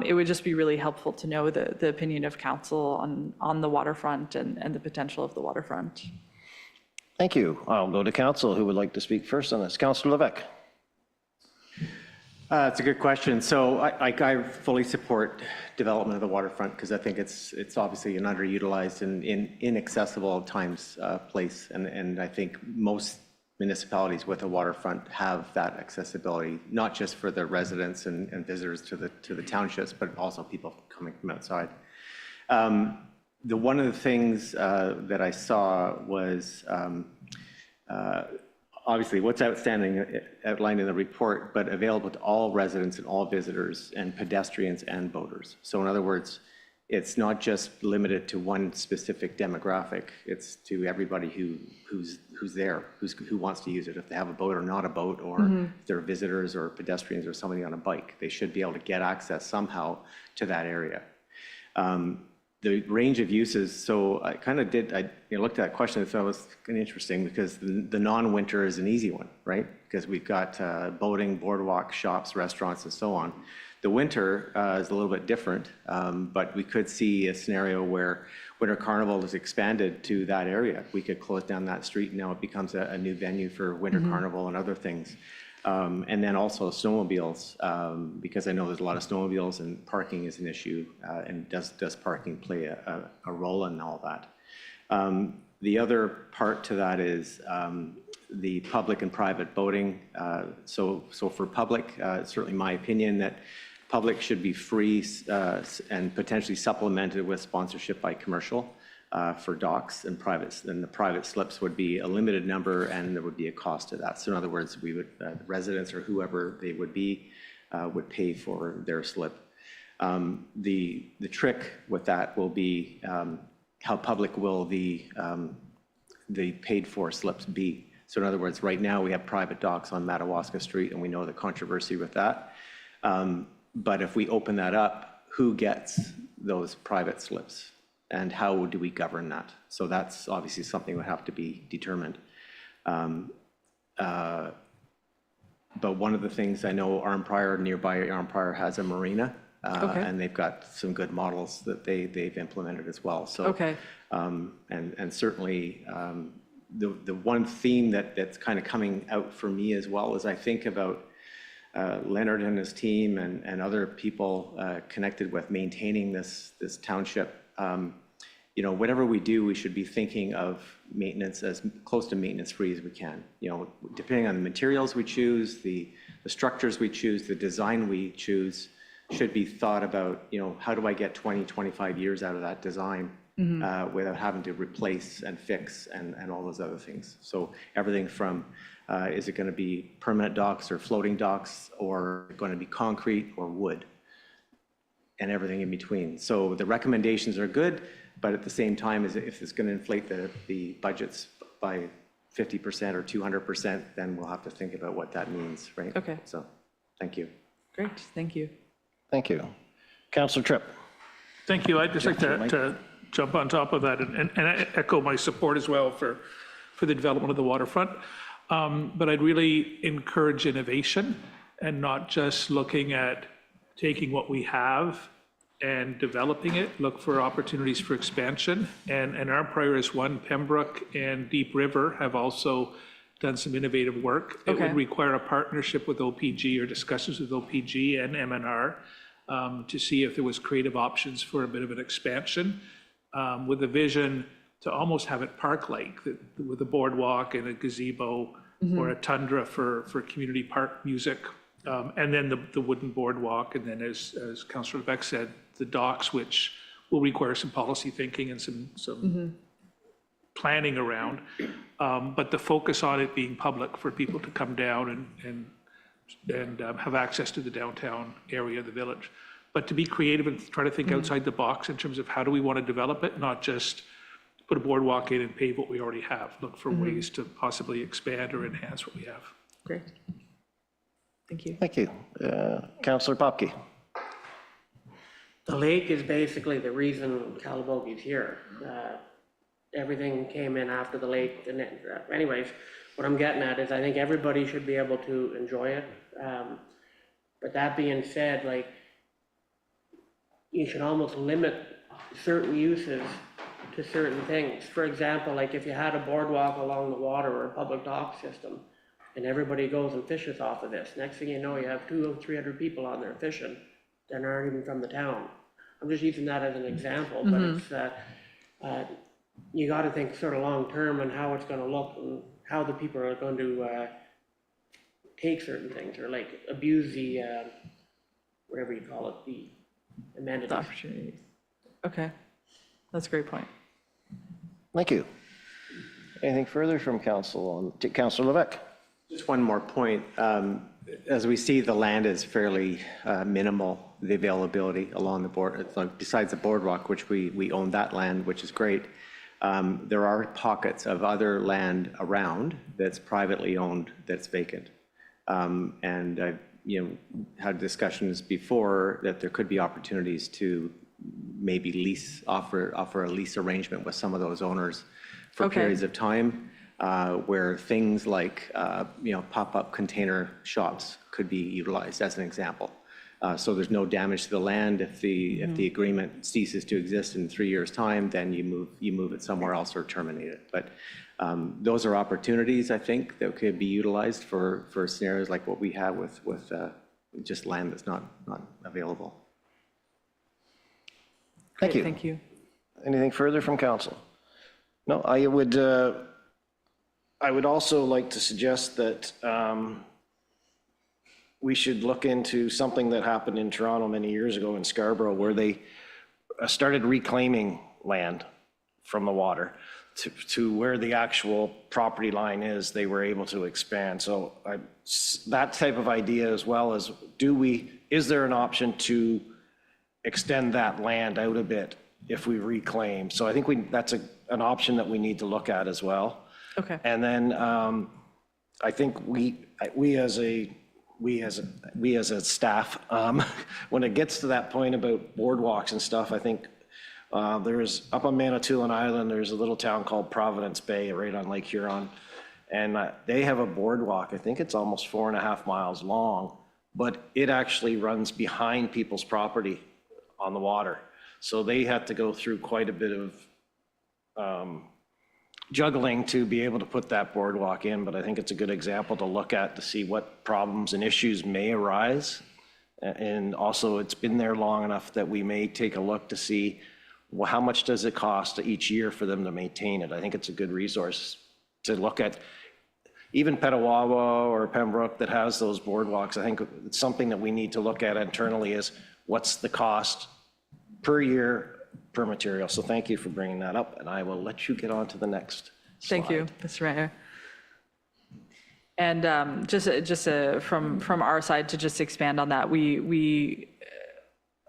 it would just be really helpful to know the opinion of council on the waterfront and the potential of the waterfront. Thank you. I'll go to council. Who would like to speak first on this? Councillor Levesque. It's a good question. So I fully support development of the waterfront because I think it's obviously an underutilized and inaccessible at times place. And I think most municipalities with a waterfront have that accessibility, not just for the residents and visitors to the townships, but also people coming from outside. One of the things that I saw was obviously what's outlined in the report, but available to all residents and all visitors and pedestrians and boaters. So in other words, it's not just limited to one specific demographic. It's to everybody who's there, who wants to use it. If they have a boat or not a boat, or if they're visitors or pedestrians or somebody on a bike, they should be able to get access somehow to that area. The range of uses, so I kind of looked at that question and thought it was kind of interesting because the non-winter is an easy one, right? Because we've got boating, boardwalk, shops, restaurants, and so on. The winter is a little bit different, but we could see a scenario where Winter Carnival is expanded to that area. We could close down that street and now it becomes a new venue for Winter Carnival and other things. And then also snowmobiles, because I know there's a lot of snowmobiles and parking is an issue, and does parking play a role in all that? The other part to that is the public and private boating. So for public, certainly my opinion that public should be free and potentially supplemented with sponsorship by commercial. For docks and privates, and the private slips would be a limited number and there would be a cost to that. So in other words, we would, residents or whoever they would be, would pay for their slip. The trick with that will be how public will the paid for slips be. So in other words, right now we have private docks on Madawaska Street and we know the controversy with that. But if we open that up, who gets those private slips? And how do we govern that? So that's obviously something that would have to be determined. But one of the things I know nearby Arnprior has a marina, and they've got some good models that they've implemented as well. So, and certainly the one theme that's kind of coming out for me as well is I think about Leonard and his team and other people connected with maintaining this township. Whatever we do, we should be thinking of maintenance as close to maintenance-free as we can. Depending on the materials we choose, the structures we choose, the design we choose, should be thought about, how do I get 20, 25 years out of that design without having to replace and fix and all those other things. So everything from, is it going to be permanent docks or floating docks, or going to be concrete or wood? And everything in between. So the recommendations are good, but at the same time, if it's going to inflate the budgets by 50% or 200%, then we'll have to think about what that means, right? Okay. So, thank you. Great, thank you. Thank you. Councillor Tripp. Thank you. I'd just like to jump on top of that and echo my support as well for the development of the waterfront. But I'd really encourage innovation and not just looking at taking what we have and developing it, look for opportunities for expansion. And Arnprior is one. Pembroke and Deep River have also done some innovative work. It would require a partnership with OPG or discussions with OPG and MNR to see if there was creative options for a bit of an expansion with a vision to almost have it park-like, with a boardwalk and a gazebo or a tundra for community park music. And then the wooden boardwalk, and then as Councillor Beck said, the docks, which will require some policy thinking and some planning around. But the focus on it being public for people to come down and have access to the downtown area of the village. But to be creative and try to think outside the box in terms of how do we want to develop it, not just put a boardwalk in and pave what we already have. Look for ways to possibly expand or enhance what we have. Great. Thank you. Thank you. Councillor Popke. The lake is basically the reason Calabogie's here. Everything came in after the lake, and anyways, what I'm getting at is I think everybody should be able to enjoy it. But that being said, like, you should almost limit certain uses to certain things. For example, like if you had a boardwalk along the water or a public dock system, and everybody goes and fishes off of this, next thing you know, you have 200 or 300 people on there fishing that aren't even from the town. I'm just using that as an example, but it's, you got to think sort of long term on how it's going to look and how the people are going to take certain things or like abuse the, whatever you call it, the amenities. The opportunities. Okay, that's a great point. Thank you. Anything further from council on, Councillor Levesque? Just one more point. As we see, the land is fairly minimal, the availability along the board. It's like besides the boardwalk, which we own that land, which is great. There are pockets of other land around that's privately owned that's vacant. And I've had discussions before that there could be opportunities to maybe offer a lease arrangement with some of those owners for periods of time. Where things like, pop-up container shops could be utilized as an example. So there's no damage to the land. If the agreement ceases to exist in 3 years' time, then you move it somewhere else or terminate it. But those are opportunities, I think, that could be utilized for scenarios like what we have with just land that's not available. Thank you. Thank you. Anything further from council? No, I would also like to suggest that we should look into something that happened in Toronto many years ago in Scarborough, where they started reclaiming land from the water to where the actual property line is. They were able to expand. So that type of idea, as well as is there an option to extend that land out a bit if we reclaim? So I think that's an option that we need to look at as well. Okay. And then I think we as a staff, when it gets to that point about boardwalks and stuff, I think there's up on Manitoulin Island, there's a little town called Providence Bay right on Lake Huron. And they have a boardwalk. I think it's almost 4.5 miles long, but it actually runs behind people's property on the water. So they had to go through quite a bit of juggling to be able to put that boardwalk in, but I think it's a good example to look at to see what problems and issues may arise. And also it's been there long enough that we may take a look to see, well, how much does it cost each year for them to maintain it? I think it's a good resource to look at. Even Petawawa or Pembroke that has those boardwalks, I think it's something that we need to look at internally is what's the cost per year per material. So thank you for bringing that up, and I will let you get on to the next slide. Thank you, Mr. Mayor. And just from our side to just expand on that,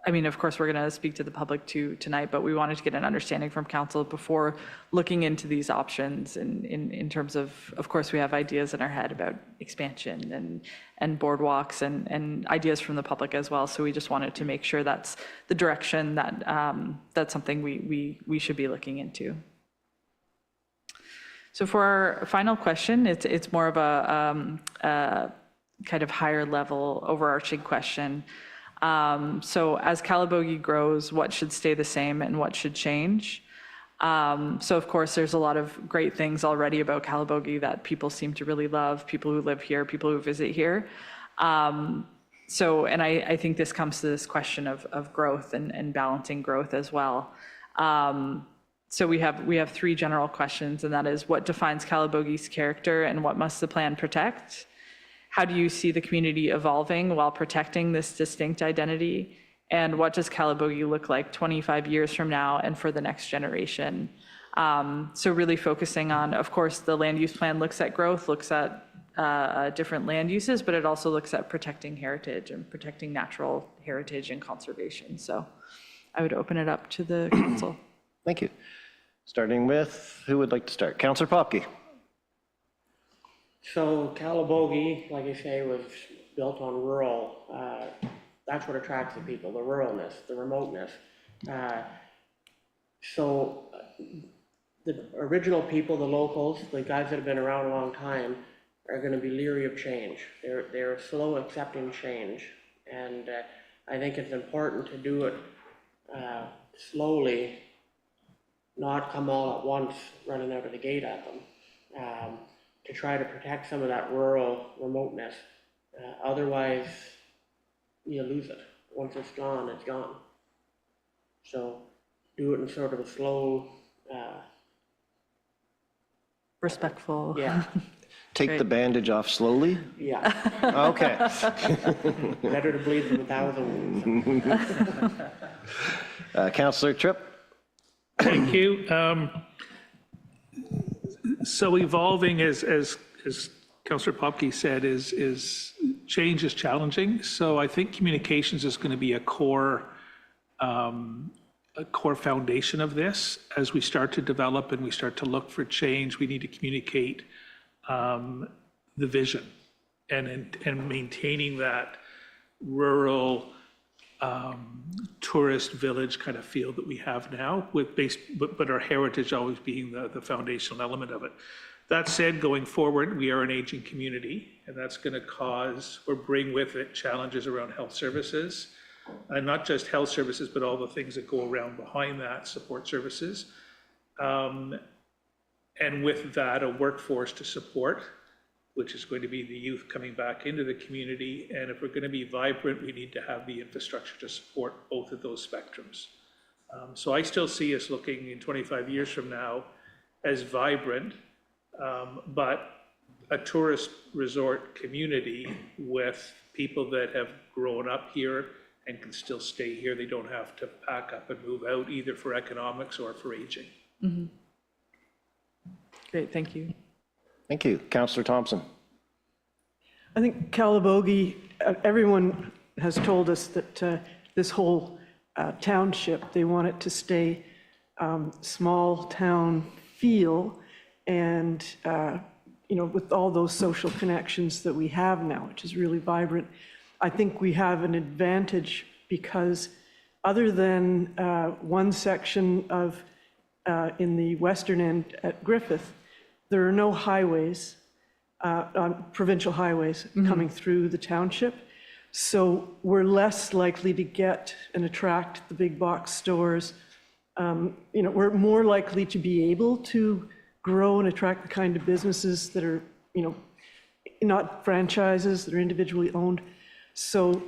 I mean, of course, we're going to speak to the public too tonight, but we wanted to get an understanding from council before looking into these options in terms of course, we have ideas in our head about expansion and boardwalks and ideas from the public as well. So we just wanted to make sure that's the direction that that's something we should be looking into. So for our final question, it's more of a kind of higher level overarching question. So as Calabogie grows, what should stay the same and what should change? So of course, there's a lot of great things already about Calabogie that people seem to really love, people who live here, people who visit here. And I think this comes to this question of growth and balancing growth as well. So we have 3 general questions, and that is, what defines Calabogie's character and what must the plan protect? How do you see the community evolving while protecting this distinct identity? And what does Calabogie look like 25 years from now and for the next generation? So really focusing on, of course, the land use plan looks at growth, looks at different land uses, but it also looks at protecting heritage and protecting natural heritage and conservation. So I would open it up to the council. Thank you. Starting with, who would like to start? Councillor Popke. So Calabogie, like I say, was built on rural, that's what attracts the people, the ruralness, the remoteness. So the original people, the locals, the guys that have been around a long time, are going to be leery of change. They're slow accepting change, and I think it's important to do it slowly, not come all at once running out of the gate at them, to try to protect some of that rural remoteness. Otherwise, you lose it. Once it's gone, it's gone. So do it in sort of a slow, Respectful. yeah, Take the bandage off slowly? yeah. Okay. Better to bleed than 1,000 wounds. Councillor Tripp? Thank you. So evolving, as Councillor Popke said, is change is challenging. So I think communications is going to be a core foundation of this. As we start to develop and we start to look for change, we need to communicate the vision and maintaining that rural tourist village kind of feel that we have now, but our heritage always being the foundational element of it. That said, going forward, we are an aging community, and that's going to cause or bring with it challenges around health services, and not just health services, but all the things that go around behind that, support services. And with that, a workforce to support, which is going to be the youth coming back into the community. And if we're going to be vibrant, we need to have the infrastructure to support both of those spectrums. So I still see us looking in 25 years from now as vibrant, but a tourist resort community with people that have grown up here and can still stay here. They don't have to pack up and move out either for economics or for aging. Mm-hmm. Great, thank you. Thank you. Councillor Thompson? I think Calabogie, everyone has told us that this whole township, they want it to stay small town feel, and with all those social connections that we have now, which is really vibrant. I think we have an advantage because other than one section of in the western end at Griffith, there are no highways, provincial highways coming through the township. So we're less likely to get and attract the big box stores. We're more likely to be able to grow and attract the kind of businesses that are, not franchises, that are individually owned. So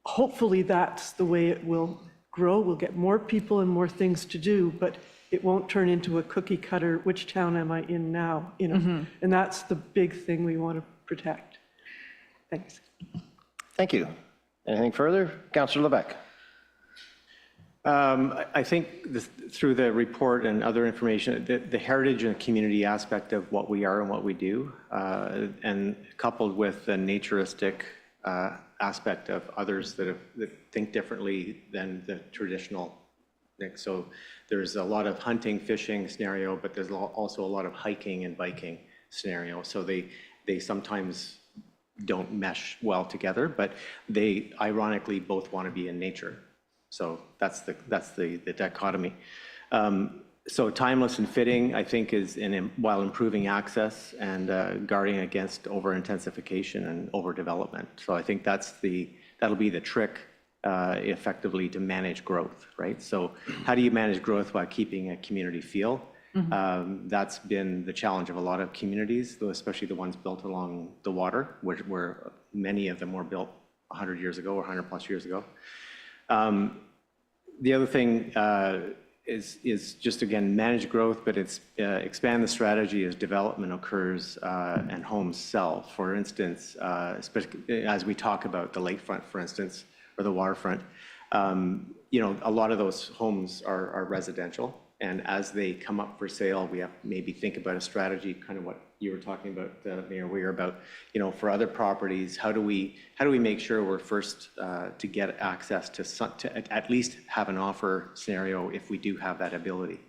hopefully that's the way it will grow. We'll get more people and more things to do, but it won't turn into a cookie cutter, which town am I in now, And that's the big thing we want to protect. Thanks. Thank you. Anything further? Councillor Levesque? I think through the report and other information, the heritage and community aspect of what we are and what we do, and coupled with the naturistic aspect of others that think differently than the traditional. So there's a lot of hunting, fishing scenario, but there's also a lot of hiking and biking scenario. So they sometimes don't mesh well together, but they ironically both want to be in nature. So that's the dichotomy. So timeless and fitting, I think, is while improving access and guarding against over-intensification and overdevelopment. So I think that'll be the trick effectively to manage growth, right? So how do you manage growth while keeping a community feel? That's been the challenge of a lot of communities, though, especially the ones built along the water, where many of them were built 100 years ago or 100 plus years ago. The other thing is just, again, manage growth, but it's expand the strategy as development occurs and homes sell. For instance, especially as we talk about the lakefront, for instance, or the waterfront, a lot of those homes are residential. And as they come up for sale, we have to maybe think about a strategy, kind of what you were talking about, Mayor Weir, about, for other properties, how do we make sure we're first to get access to at least have an offer scenario if we do have that ability.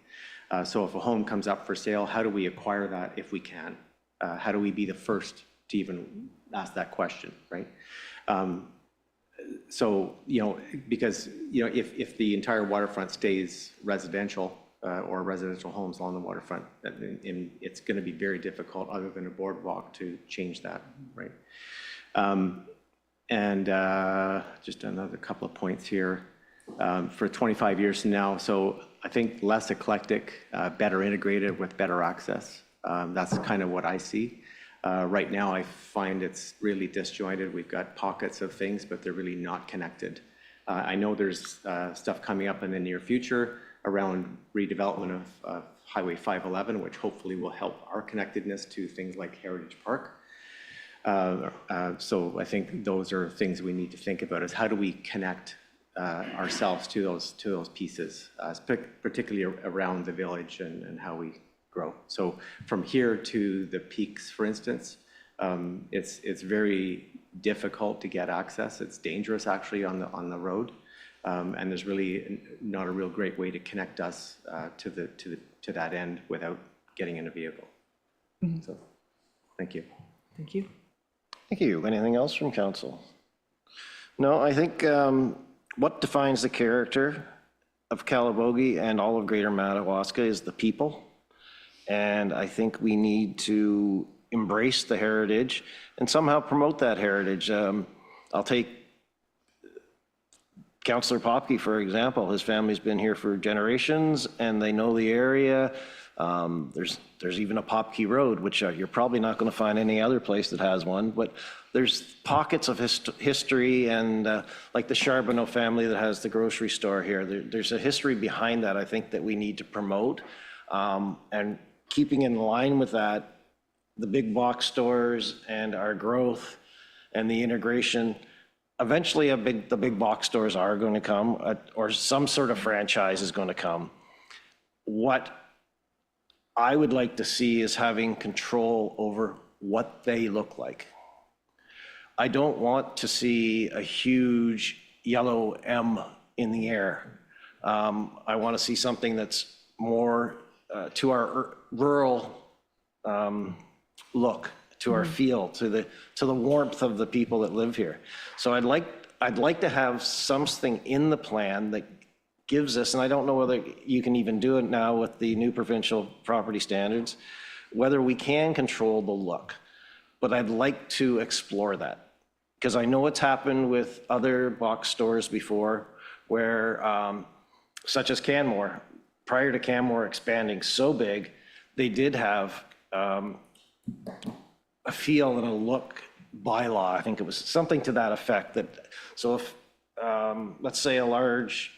So if a home comes up for sale, how do we acquire that if we can? How do we be the first to even ask that question, right? So, because, if the entire waterfront stays residential or residential homes along the waterfront, it's going to be very difficult, other than a boardwalk, to change that, right? And just another couple of points here. For 25 years now, so I think less eclectic, better integrated with better access. That's kind of what I see. Right now, I find it's really disjointed. We've got pockets of things, but they're really not connected. I know there's stuff coming up in the near future around redevelopment of Highway 511, which hopefully will help our connectedness to things like Heritage Park. So I think those are things we need to think about, is how do we connect ourselves to those pieces, particularly around the village and how we grow. So from here to the peaks, for instance, it's very difficult to get access. It's dangerous, actually, on the road, and there's really not a real great way to connect us to that end without getting in a vehicle. So, thank you. Thank you. Thank you. Anything else from council? No, I think what defines the character of Calabogie and all of Greater Madawaska is the people. And I think we need to embrace the heritage and somehow promote that heritage. I'll take Councillor Popke, for example. His family's been here for generations and they know the area. There's even a Popke Road, which you're probably not going to find any other place that has one, but there's pockets of history, and like the Charbonneau family that has the grocery store here. There's a history behind that, I think, that we need to promote. And keeping in line with that, the big box stores and our growth and the integration, eventually the big box stores are going to come, or some sort of franchise is going to come. What I would like to see is having control over what they look like. I don't want to see a huge yellow M in the air. I want to see something that's more to our rural look, to our feel, to the warmth of the people that live here. So I'd like to have something in the plan that gives us, and I don't know whether you can even do it now with the new provincial property standards, whether we can control the look. But I'd like to explore that, because I know what's happened with other box stores before, where, such as Canmore, prior to Canmore expanding so big, they did have a feel and a look bylaw. I think it was something to that effect. That so if, let's say, a large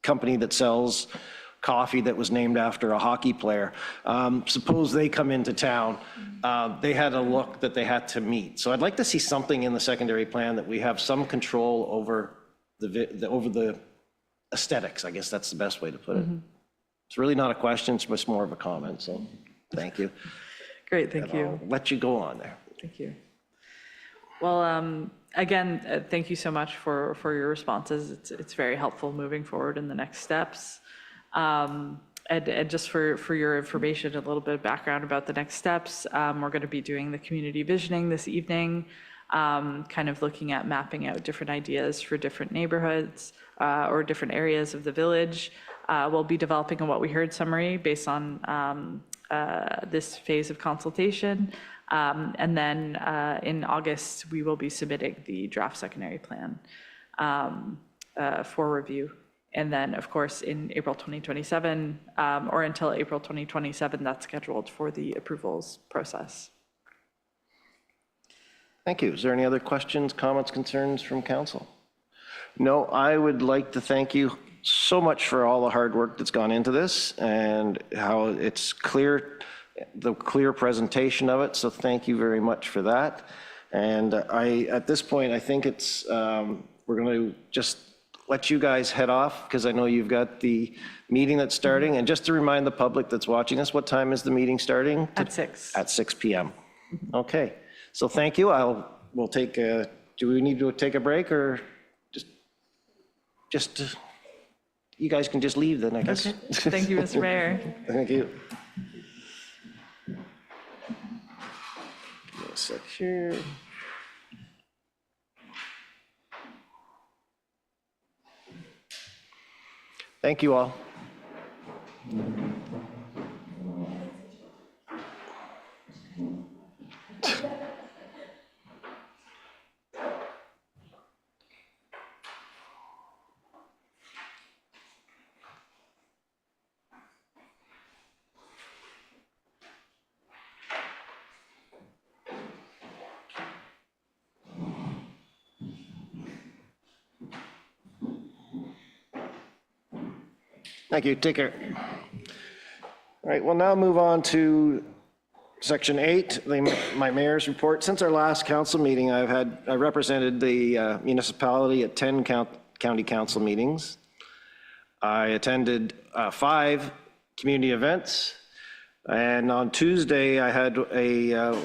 company that sells coffee that was named after a hockey player, suppose they come into town, they had a look that they had to meet. So I'd like to see something in the secondary plan that we have some control over the aesthetics. I guess that's the best way to put it. It's really not a question, it's much more of a comment, so thank you. Great, thank you. I'll let you go on there. Thank you. Well, again, thank you so much for your responses. It's very helpful moving forward in the next steps. And just for your information, a little bit of background about the next steps. We're going to be doing the community visioning this evening, kind of looking at mapping out different ideas for different neighborhoods or different areas of the village. We'll be developing a what we heard summary based on this phase of consultation. And then in August, we will be submitting the draft secondary plan for review. And then, of course, in April 2027, or until April 2027, that's scheduled for the approvals process. Thank you. Is there any other questions, comments, concerns from council? No, I would like to thank you so much for all the hard work that's gone into this and how it's clear, the clear presentation of it. So thank you very much for that. And at this point, I think it's, we're going to just let you guys head off because I know you've got the meeting that's starting. And just to remind the public that's watching us, what time is the meeting starting? At 6. At 6 p.m. Okay. So thank you. We'll take a, do we need to take a break or just you guys can just leave then, I guess. Okay. Thank you, Mr. Mayor. Thank you. a sec here. Thank you all. Thank you. Take care. All right, we'll now move on to Section 8, my mayor's report. Since our last council meeting, I represented the municipality at 10 county council meetings. I attended 5 community events. And on Tuesday, I had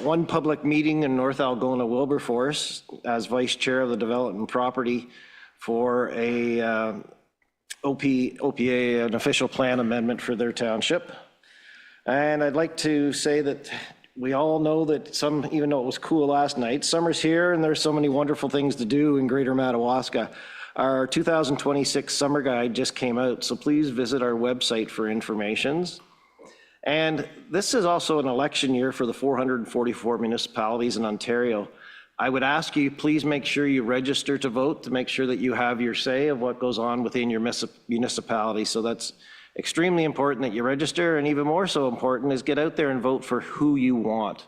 one public meeting in North Algona, Wilberforce, as vice chair of the development property for a OPA, an official plan amendment for their township. And I'd like to say that we all know that even though it was cool last night, summer's here and there's so many wonderful things to do in Greater Madawaska. Our 2026 summer guide just came out, so please visit our website for informations. And this is also an election year for the 444 municipalities in Ontario. I would ask you, please make sure you register to vote to make sure that you have your say of what goes on within your municipality. So that's extremely important that you register, and even more so important is get out there and vote for who you want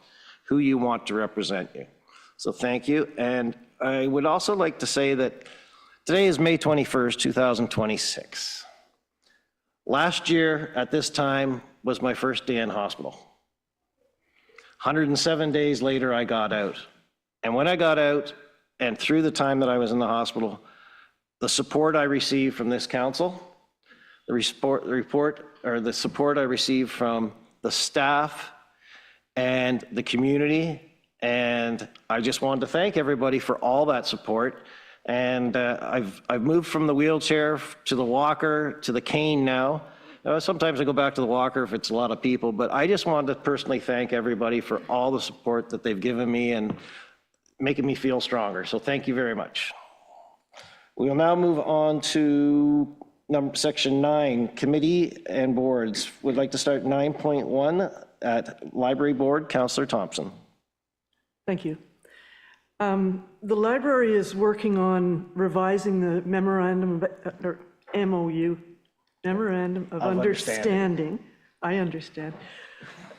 to represent you. So thank you. And I would also like to say that today is May 21st, 2026. Last year at this time was my first day in hospital. 107 days later, I got out. And when I got out, and through the time that I was in the hospital, the support I received from this council, the support I received from the staff and the community, and I just wanted to thank everybody for all that support. And I've moved from the wheelchair to the walker to the cane now. Sometimes I go back to the walker if it's a lot of people, but I just wanted to personally thank everybody for all the support that they've given me and making me feel stronger. So thank you very much. We will now move on to Section 9, Committee and Boards. We'd like to start 9.1 at Library Board, Councillor Thompson. Thank you. The library is working on revising the memorandum of, or MOU, Memorandum of Understanding. I understand.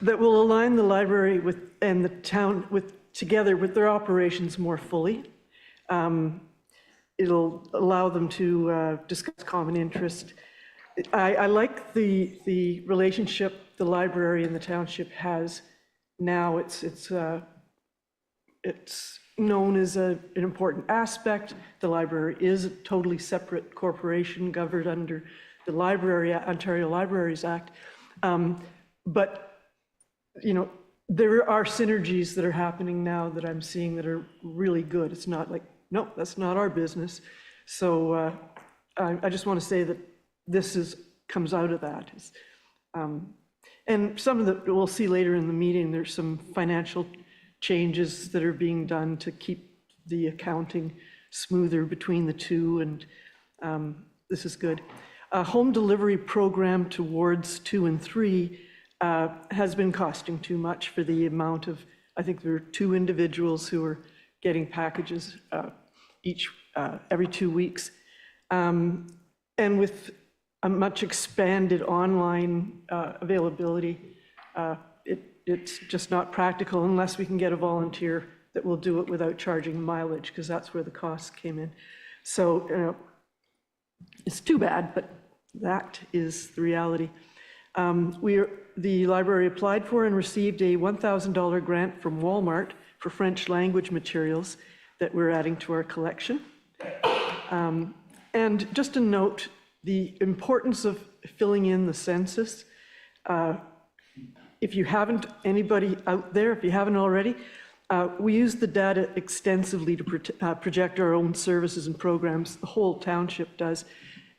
That will align the library with and the town together with their operations more fully. It'll allow them to discuss common interest. I like the relationship the library and the township has now. It's known as an important aspect. The library is a totally separate corporation governed under the Ontario Libraries Act. But, you know, there are synergies that are happening now that I'm seeing that are really good. It's not like, nope, that's not our business. So I just want to say that this comes out of that. And some of the, we'll see later in the meeting, there's some financial changes that are being done to keep the accounting smoother between the two, and this is good. A home delivery program towards 2 and 3 has been costing too much for the amount of, I think there are 2 individuals who are getting packages every 2 weeks. And with a much expanded online availability, it's just not practical unless we can get a volunteer that will do it without charging mileage, because that's where the costs came in. So it's too bad, but that is the reality. The library applied for and received a $1,000 grant from Walmart for French language materials that we're adding to our collection. And just a note, the importance of filling in the census. If you haven't, anybody out there, if you haven't already, we use the data extensively to project our own services and programs. The whole township does.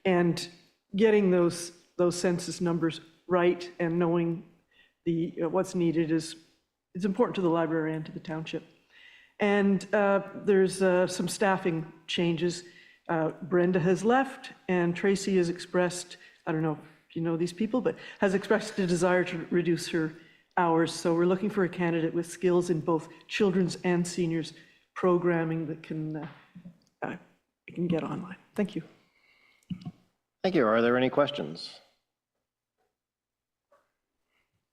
And getting those census numbers right and knowing what's needed is it's important to the library and to the township. And there's some staffing changes. Brenda has left, and Tracy has expressed, I don't know if you know these people, but has expressed a desire to reduce her hours. So we're looking for a candidate with skills in both children's and seniors programming that can get online. Thank you. Thank you. Are there any questions?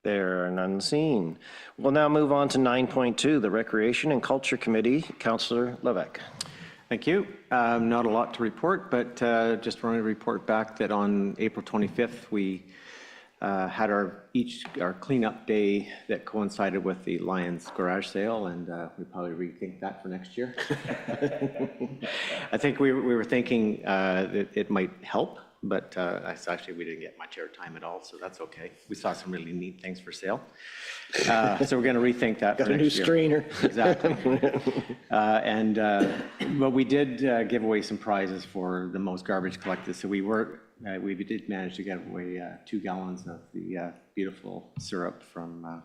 There are none seen. We'll now move on to 9.2, the Recreation and Culture Committee. Councillor Levesque. Thank you. Not a lot to report, but just wanted to report back that on April 25th, we had our cleanup day that coincided with the Lions garage sale, and we probably rethink that for next year. I think we were thinking that it might help, but actually we didn't get much airtime at all, so that's okay. We saw some really neat things for sale. So we're going to rethink that for next year. Got a new strainer. Exactly. But we did give away some prizes for the most garbage collected. So we did manage to give away 2 gallons of the beautiful syrup from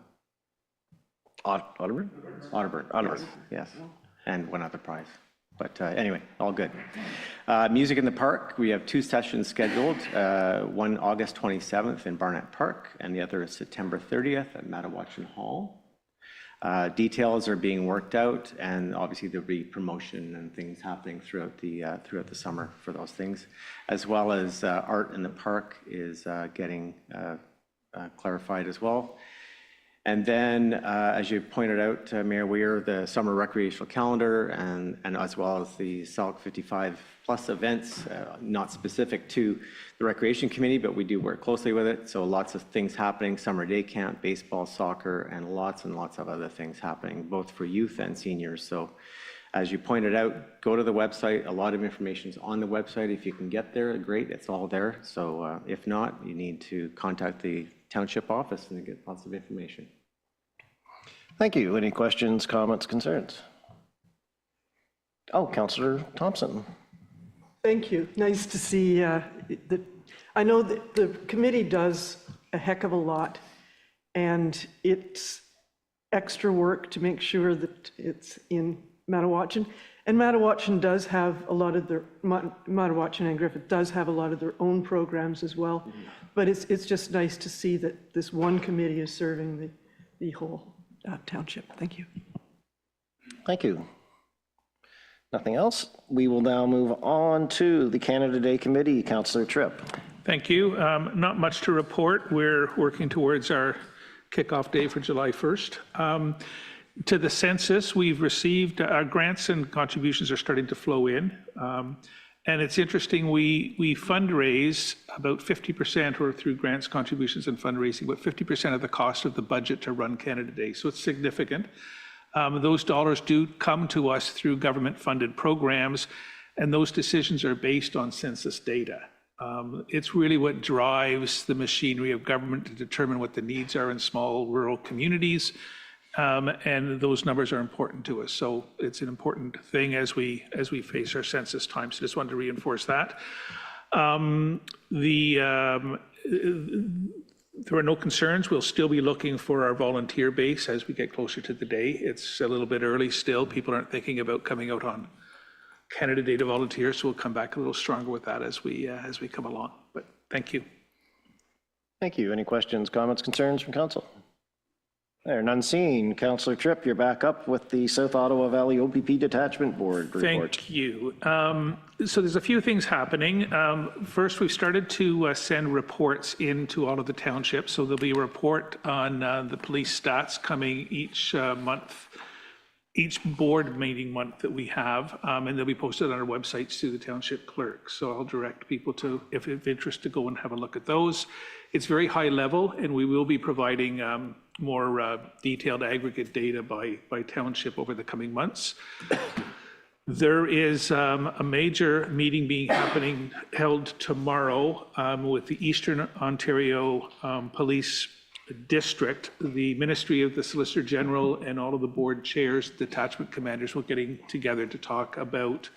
Otterburn? Otterburn, yes. And one other prize. But anyway, all good. Music in the Park, we have 2 sessions scheduled, one August 27th in Barnett Park, and the other is September 30th at Madawaska Hall. Details are being worked out, and obviously there'll be promotion and things happening throughout the summer for those things, as well as art in the park is getting clarified as well. And then, as you pointed out, Mayor Weir, the summer recreational calendar and as well as the SALC 55 plus events, not specific to the Recreation Committee, but we do work closely with it. So lots of things happening, summer day camp, baseball, soccer, and lots of other things happening, both for youth and seniors. So as you pointed out, go to the website. A lot of information is on the website. If you can get there, great, it's all there. So if not, you need to contact the Township office and get lots of information. Thank you. Any questions, comments, concerns? Oh, Councillor Thompson. Thank you. Nice to see that. I know that the committee does a heck of a lot, and it's extra work to make sure that it's in Madawaska. And Madawaska does have a lot of their, Madawaska and Griffith does have a lot of their own programs as well. Mm-hmm. But it's just nice to see that this one committee is serving the whole township. Thank you. Thank you. Nothing else? We will now move on to the Canada Day Committee. Councillor Tripp. Thank you. Not much to report. We're working towards our kickoff day for July 1st. To the census, we've received our grants and contributions are starting to flow in. And it's interesting, we fundraise about 50%, or through grants, contributions, and fundraising, but 50% of the cost of the budget to run Canada Day. So it's significant. Those dollars do come to us through government-funded programs, and those decisions are based on census data. It's really what drives the machinery of government to determine what the needs are in small rural communities. And those numbers are important to us. So it's an important thing as we face our census time. So just wanted to reinforce that. There are no concerns. We'll still be looking for our volunteer base as we get closer to the day. It's a little bit early still. People aren't thinking about coming out on Canada Day to volunteer, so we'll come back a little stronger with that as we come along. But thank you. Thank you. Any questions, comments, concerns from council? There, none seen. Councillor Tripp, you're back up with the South Ottawa Valley OPP Detachment Board report. Thank you. So there's a few things happening. First, we've started to send reports into all of the townships. So there'll be a report on the police stats coming each month, each board meeting month that we have, and they'll be posted on our websites to the township clerk. So I'll direct people to, if of interest, to go and have a look at those. It's very high level, and we will be providing more detailed aggregate data by township over the coming months. There is a major meeting held tomorrow with the Eastern Ontario Police District. The Ministry of the Solicitor General and all of the board chairs, detachment commanders, will getting together to talk about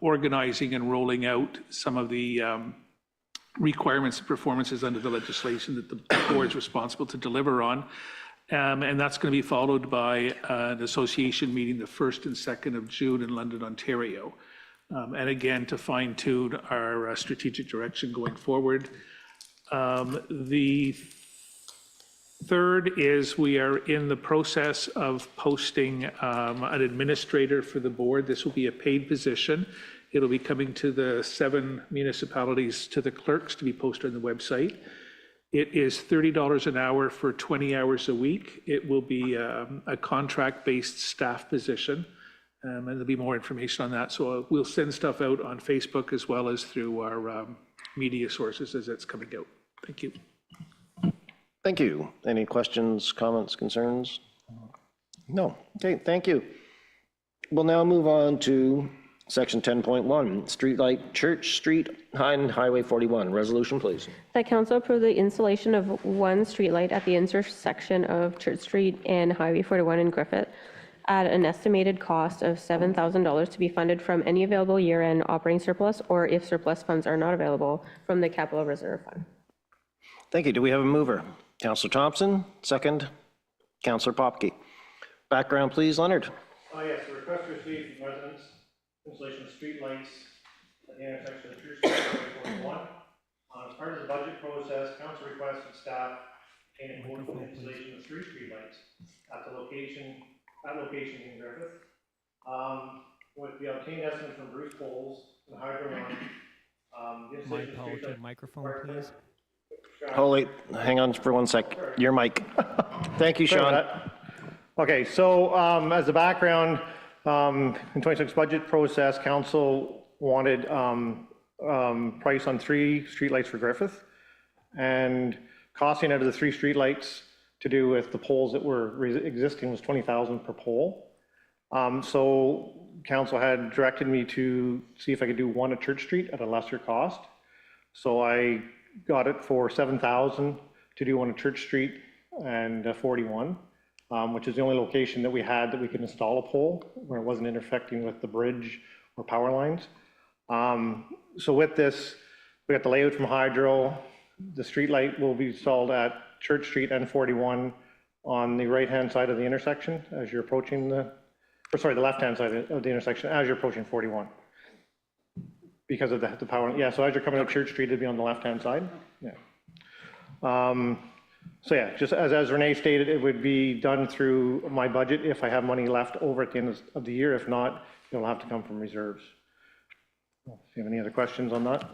organizing and rolling out some of the requirements and performances under the legislation that the board is responsible to deliver on. And that's going to be followed by an association meeting the 1st and 2nd of June in London, Ontario. And again, to fine tune our strategic direction going forward. The third is we are in the process of posting an administrator for the board. This will be a paid position. It'll be coming to the 7 municipalities, to the clerks, to be posted on the website. It is $30 an hour for 20 hours a week. It will be a contract-based staff position, and there'll be more information on that. So we'll send stuff out on Facebook as well as through our media sources as it's coming out. Thank you. Thank you. Any questions, comments, concerns? No. Okay, thank you. We'll now move on to Section 10.1, Streetlight Church Street and Highway 41. Resolution, please. That council approve the installation of one streetlight at the intersection of Church Street and Highway 41 in Griffith at an estimated cost of $7,000 to be funded from any available year-end operating surplus, or if surplus funds are not available, from the Capital Reserve Fund. Thank you. Do we have a mover? Councillor Thompson, second. Councillor Popke. Background, please, Leonard. Yes, the request received from residents, installation of street lights at the intersection of Church Street and Highway 41. As part of the budget process, council requested staff obtain a quote for the installation of 3 street lights at the location in Griffith. With the obtained estimate from Bruce Poles and Hydro One, the installation of street lights. Microphone, please. Oh, wait, hang on for 1 sec. Your mic. Thank you, Sean. Okay, so as a background, in 26 budget process, council wanted price on 3 streetlights for Griffith, and costing out of the 3 streetlights to do with the poles that were existing was $20,000 per pole. So council had directed me to see if I could do one at Church Street at a lesser cost. So I got it for $7,000 to do one at Church Street and 41. Which is the only location that we had that we could install a pole where it wasn't intersecting with the bridge or power lines. So with this, we got the layout from Hydro. The street light will be installed at Church Street and 41 on the right-hand side of the intersection as you're approaching the left-hand side of the intersection as you're approaching 41. Because of the power, yeah, so as you're coming up Church Street, it'd be on the left-hand side, yeah. So yeah, just as Renee stated, it would be done through my budget if I have money left over at the end of the year. If not, it'll have to come from reserves. If you have any other questions on that?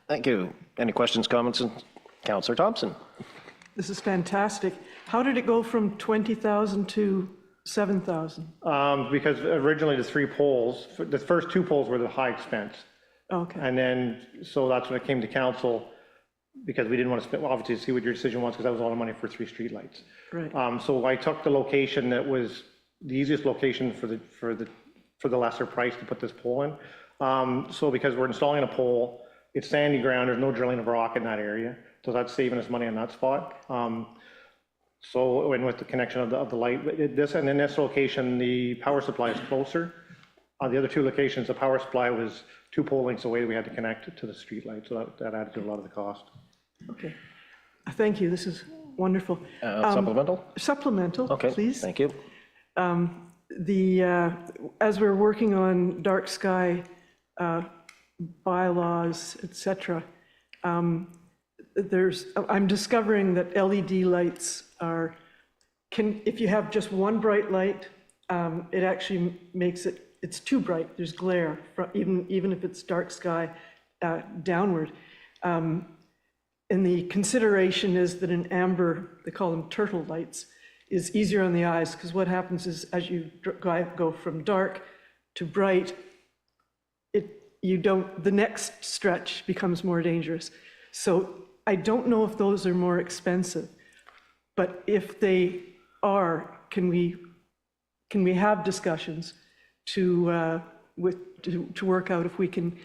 Thank you. Any questions, comments? Councillor Thompson. This is fantastic. How did it go from 20,000 to 7,000? Because originally the 3 poles, the first 2 poles were the high expense. Okay. And then, so that's when it came to council, because we didn't want to spend, obviously, see what your decision was, because that was a lot of money for 3 streetlights. Right. So I took the location that was the easiest location for the lesser price to put this pole in. So because we're installing a pole, it's sandy ground, there's no drilling of rock in that area, so that's saving us money on that spot. So, and with the connection of the light, and in this location, the power supply is closer. The other 2 locations, the power supply was 2 pole lengths away. We had to connect to the street light, so that added to a lot of the cost. Okay. Thank you. This is wonderful. Supplemental? Supplemental, Okay, please. thank you. As we're working on dark sky bylaws, et cetera, I'm discovering that LED lights if you have just one bright light, it actually makes it's too bright. There's glare, even if it's dark sky downward. And the consideration is that an amber, they call them turtle lights, is easier on the eyes, because what happens is as you go from dark to bright, the next stretch becomes more dangerous. So I don't know if those are more expensive, but if they are, can we have discussions to work out if we can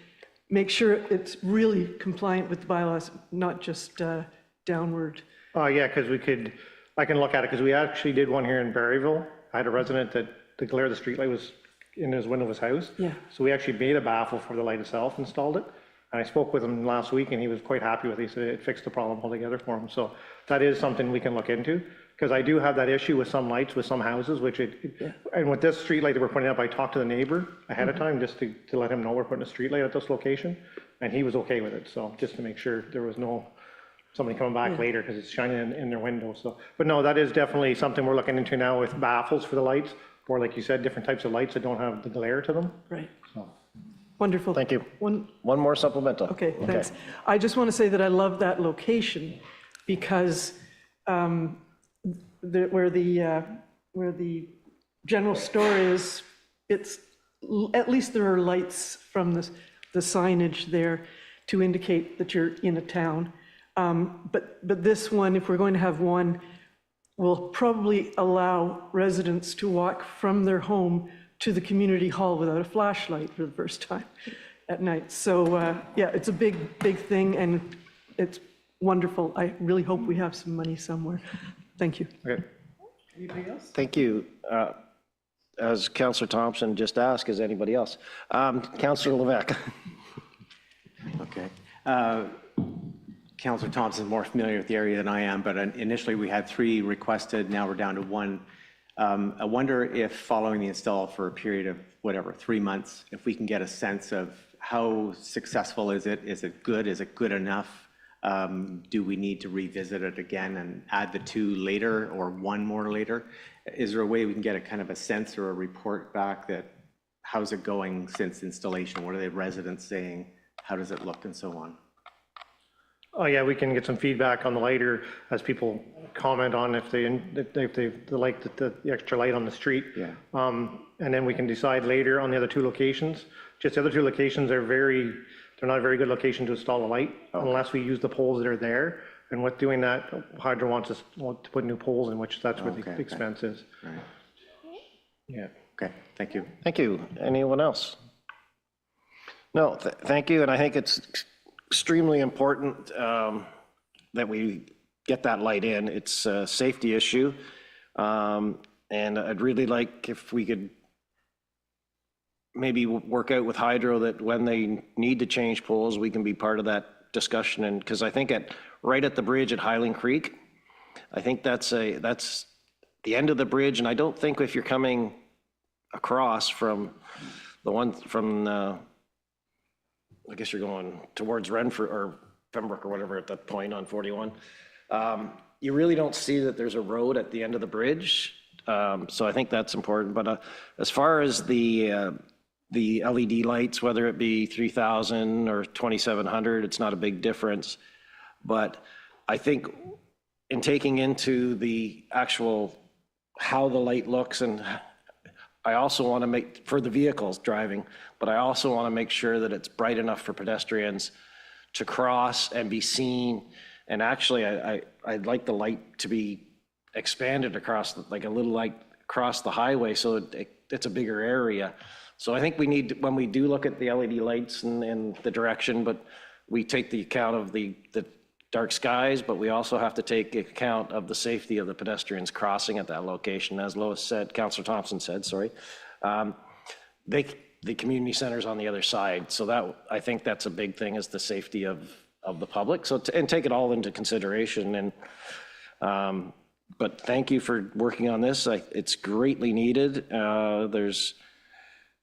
make sure it's really compliant with the bylaws, not just downward. Yeah, because I can look at it, because we actually did one here in Berryville. I had a resident that the glare of the streetlight was in his window of his house. Yeah. So we actually made a baffle for the light itself, installed it. And I spoke with him last week, and he was quite happy with it. He said it fixed the problem altogether for him. So that is something we can look into, Because I do have that issue with some lights, with some houses, and with this street light that we're putting up, I talked to the neighbor ahead of time, just to let him know we're putting a street light at this location, and he was okay with it, so just to make sure there was no, somebody coming back later because it's shining in their window, so. But no, that is definitely something we're looking into now with baffles for the lights, or like you said, different types of lights that don't have the glare to them. Right. So. Wonderful. Thank you. One more supplemental. Okay, thanks. I just want to say that I love that location because where the general store is, it's, at least there are lights from the signage there to indicate that you're in a town. But this one, if we're going to have one, will probably allow residents to walk from their home to the community hall without a flashlight for the first time at night. So yeah, it's a big thing, and it's wonderful. I really hope we have some money somewhere. Thank you. Okay. Anybody else? Thank you. As Councillor Thompson just asked, is anybody else? Councillor Levesque. Okay. Councillor Thompson is more familiar with the area than I am, but initially we had 3 requested, now we're down to 1. I wonder if following the install for a period of whatever, 3 months, if we can get a sense of how successful is it? Is it good? Is it good enough? Do we need to revisit it again and add the 2 later or 1 more later? Is there a way we can get a kind of a sense or a report back that how's it going since installation? What are the residents saying? How does it look and so on? Oh, yeah, we can get some feedback on the lighter as people comment on if they like the extra light on the street. Yeah. And then we can decide later on the other 2 locations. Just the other 2 locations are they're not a very good location to install a light unless we use the poles that are there. And with doing that, Hydro wants us to put new poles in, which that's where the expense is. Right. Yeah. Okay, thank you. Thank you. Anyone else? No, thank you, and I think it's extremely important that we get that light in. It's a safety issue, and I'd really like if we could maybe work out with Hydro that when they need to change poles, we can be part of that discussion. And because I think right at the bridge at Highland Creek, I think that's the end of the bridge, and I don't think if you're coming across from the one from I guess you're going towards Renfrew or Pembroke or whatever at that point on 41. You really don't see that there's a road at the end of the bridge. So I think that's important. But as far as the LED lights, whether it be 3,000 or 2,700, it's not a big difference. But I think in taking into the actual how the light looks, and I also want to make, for the vehicles driving, but I also want to make sure that it's bright enough for pedestrians to cross and be seen. And actually, I'd like the light to be expanded across, like a little light across the highway, so it's a bigger area. So I think we need, when we do look at the LED lights and the direction, but we take the account of the dark skies, but we also have to take account of the safety of the pedestrians crossing at that location. As Lois said, Councillor Thompson said, sorry, the community center's on the other side. So that, I think that's a big thing, is the safety of the public. So, and take it all into consideration. And, but thank you for working on this. It's greatly needed. There's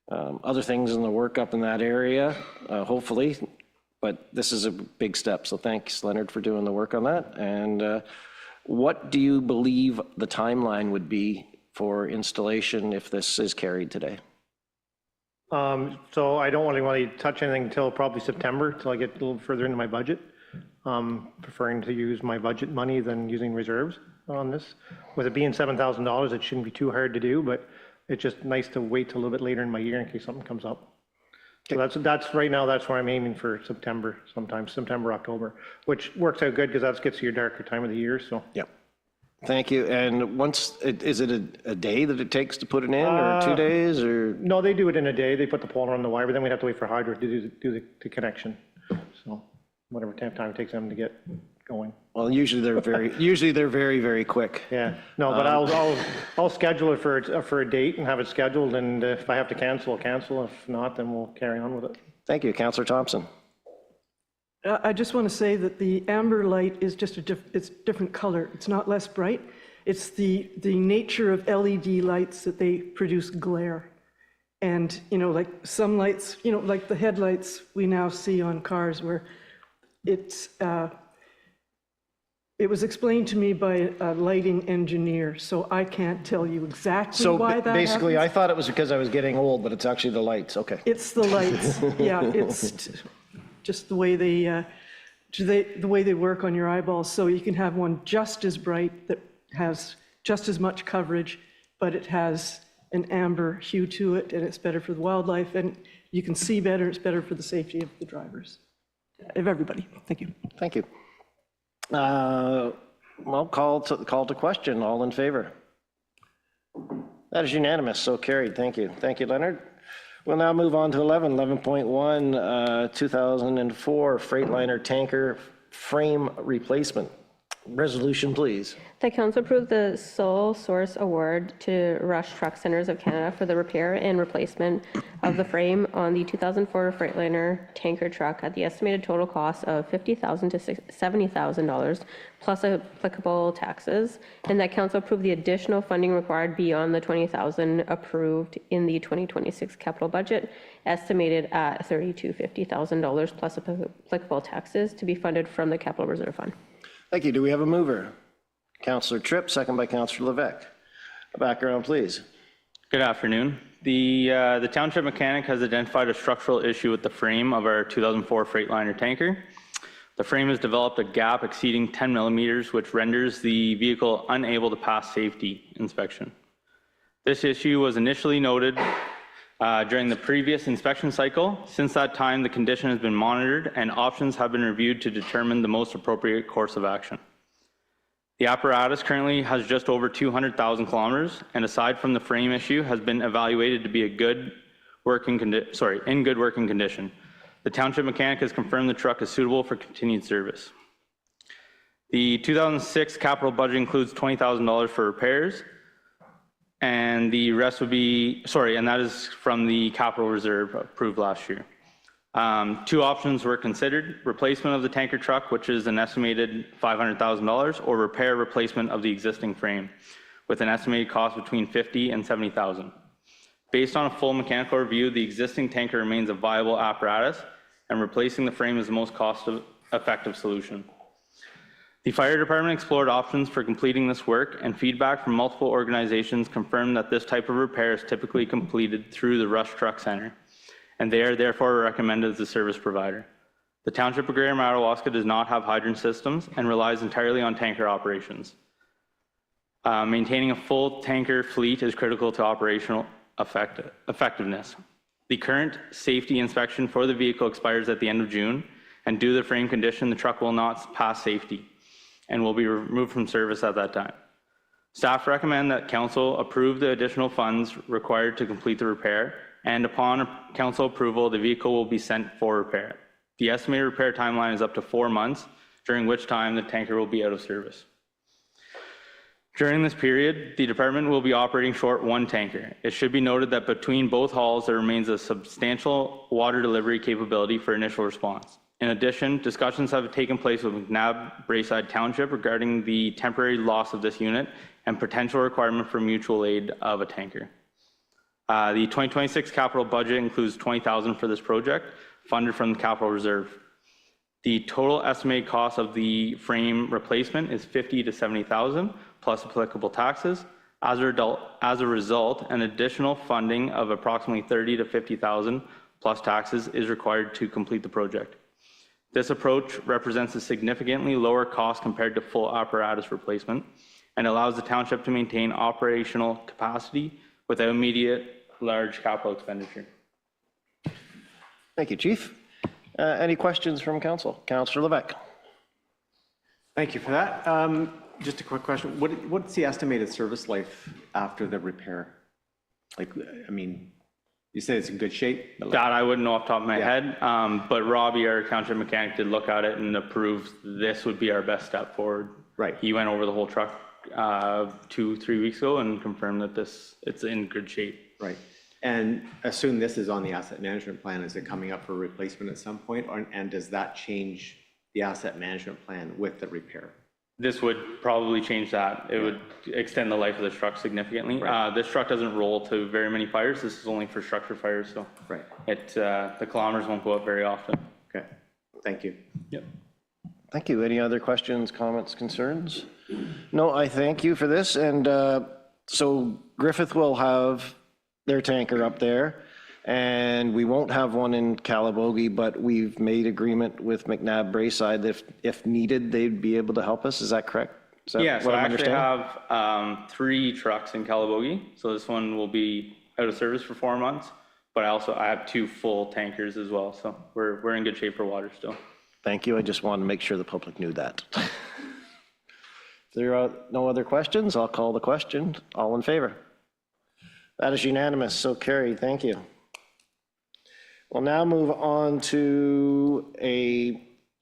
other things in the work up in that area, hopefully, but this is a big step. So thanks, Leonard, for doing the work on that. And what do you believe the timeline would be for installation if this is carried today? So I don't really want to touch anything until probably September, till I get a little further into my budget. Preferring to use my budget money than using reserves on this. With it being $7,000, it shouldn't be too hard to do, but it's just nice to wait till a little bit later in my year in case something comes up. So that's right now, that's where I'm aiming for September, sometime September, October, which works out good because that gets to your darker time of the year, so. Yeah. Thank you. And once, is it a day that it takes to put it in, or 2 days, or? No, they do it in a day. They put the pole on the wire, but then we'd have to wait for Hydro to do the connection. So whatever time it takes them to get going. Well, usually they're very, very quick. Yeah, no, but I'll schedule it for a date and have it scheduled, and if I have to cancel, I'll cancel. If not, then we'll carry on with it. Thank you, Councillor Thompson. I just want to say that the amber light is just it's different color. It's not less bright. It's the nature of LED lights that they produce glare. And, like some lights, like the headlights we now see on cars where it was explained to me by a lighting engineer, so I can't tell you exactly So why that basically, happens. I thought it was because I was getting old, but it's actually the lights, okay. It's the lights, yeah, it's just the way they work on your eyeballs. So you can have one just as bright that has just as much coverage, but it has an amber hue to it, and it's better for the wildlife, and you can see better, it's better for the safety of the drivers, of everybody. Thank you. Thank you. Well, call to question, all in favor? That is unanimous, so carried, thank you. Thank you, Leonard. We'll now move on to 11.1, 2004 Freightliner tanker frame replacement. Resolution, please. The council approved the sole source award to Rush Truck Centers of Canada for the repair and replacement of the frame on the 2004 Freightliner tanker truck at the estimated total cost of $50,000 to $70,000 plus applicable taxes, and that council approved the additional funding required beyond the $20,000 approved in the 2026 capital budget, estimated at $30,000 to $50,000 plus applicable taxes to be funded from the capital reserve fund. Thank you. Do we have a mover? Councillor Tripp, second by Councillor Levesque. A background, please. Good afternoon. The Township mechanic has identified a structural issue with the frame of our 2004 Freightliner tanker. The frame has developed a gap exceeding 10 millimeters, which renders the vehicle unable to pass safety inspection. This issue was initially noted during the previous inspection cycle. Since that time, the condition has been monitored and options have been reviewed to determine the most appropriate course of action. The apparatus currently has just over 200,000 kilometers, and aside from the frame issue, has been evaluated to be in good working condition. The Township mechanic has confirmed the truck is suitable for continued service. The 2006 capital budget includes $20,000 for repairs, and the rest would be, and that is from the capital reserve approved last year. Two options were considered: replacement of the tanker truck, which is an estimated $500,000, or repair replacement of the existing frame, with an estimated cost between $50,000 and $70,000. Based on a full mechanical review, the existing tanker remains a viable apparatus, and replacing the frame is the most cost-effective solution. The fire department explored options for completing this work, and feedback from multiple organizations confirmed that this type of repair is typically completed through the Rush Truck Center, and they are therefore recommended as the service provider. The Township of Greater Madawaska does not have hydrant systems and relies entirely on tanker operations. Maintaining a full tanker fleet is critical to operational effectiveness. The current safety inspection for the vehicle expires at the end of June, and due to the frame condition, the truck will not pass safety and will be removed from service at that time. Staff recommend that council approve the additional funds required to complete the repair, and upon council approval, the vehicle will be sent for repair. The estimated repair timeline is up to 4 months, during which time the tanker will be out of service. During this period, the department will be operating short one tanker. It should be noted that between both hauls, there remains a substantial water delivery capability for initial response. In addition, discussions have taken place with McNabb Braeside Township regarding the temporary loss of this unit and potential requirement for mutual aid of a tanker. The 2026 capital budget includes $20,000 for this project, funded from the capital reserve. The total estimated cost of the frame replacement is $50,000 to $70,000 plus applicable taxes. As a result, an additional funding of approximately $30,000 to $50,000 plus taxes is required to complete the project. This approach represents a significantly lower cost compared to full apparatus replacement and allows the township to maintain operational capacity without immediate large capital expenditure. Thank you, Chief. Any questions from council? Councillor Levesque. Thank you for that. Just a quick question. What's the estimated service life after the repair? Like, I mean, you say it's in good shape? But like, That I wouldn't know off the top of my head, but Robbie, our township mechanic, did look at it and approved this would be our best step forward. Right. He went over the whole truck 2-3 weeks ago and confirmed that it's in good shape. Right. And assume this is on the asset management plan. Is it coming up for replacement at some point? And does that change the asset management plan with the repair? This would probably change that. It would extend the life of this truck significantly. This truck doesn't roll to very many fires. This is only for structure fires, so Right. the kilometers won't go up very often. Okay, thank you. Yep. Thank you. Any other questions, comments, concerns? No, I thank you for this. And so Griffith will have their tanker up there, and we won't have one in Calabogie, but we've made agreement with McNabb Braeside that if needed, they'd be able to help us. Is that correct? Is that Yeah, so what I I'm actually understanding? have 3 trucks in Calabogie. So this one will be out of service for 4 months, but I have 2 full tankers as well. So we're in good shape for water still. Thank you. I just wanted to make sure the public knew that. If there are no other questions, I'll call the question. All in favor? That is unanimous, so carried. Thank you. We'll now move on to a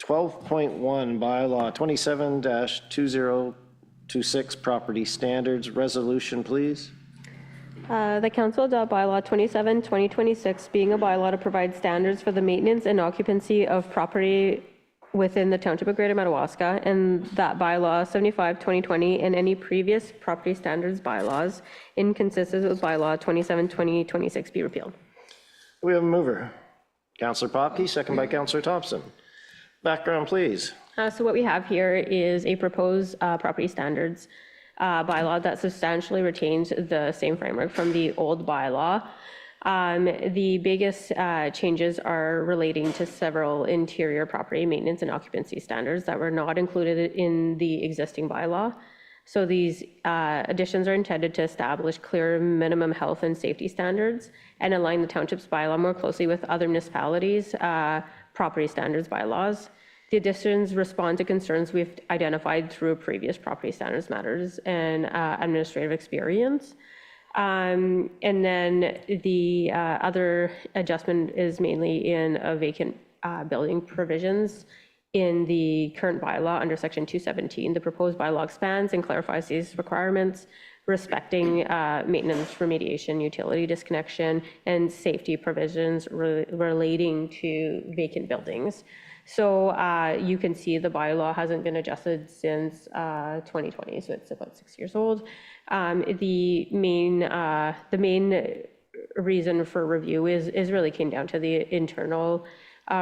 12.1 bylaw 27-2026 property standards resolution, please. The council adopt bylaw 27, 2026, being a bylaw to provide standards for the maintenance and occupancy of property within the Township of Greater Madawaska, and that bylaw 75, 2020, and any previous property standards bylaws inconsistent with bylaw 27, 2026 be repealed. We have a mover. Councillor Popke, second by Councillor Thompson. Background, please. So what we have here is a proposed property standards bylaw that substantially retains the same framework from the old bylaw. The biggest changes are relating to several interior property maintenance and occupancy standards that were not included in the existing bylaw. So these additions are intended to establish clear minimum health and safety standards and align the township's bylaw more closely with other municipalities' property standards bylaws. The additions respond to concerns we've identified through previous property standards matters and administrative experience. And then the other adjustment is mainly in a vacant building provisions in the current bylaw under section 217. The proposed bylaw expands and clarifies these requirements, respecting maintenance, remediation, utility disconnection, and safety provisions relating to vacant buildings. So you can see the bylaw hasn't been adjusted since 2020, so it's about 6 years old. The main reason for review is really came down to the internal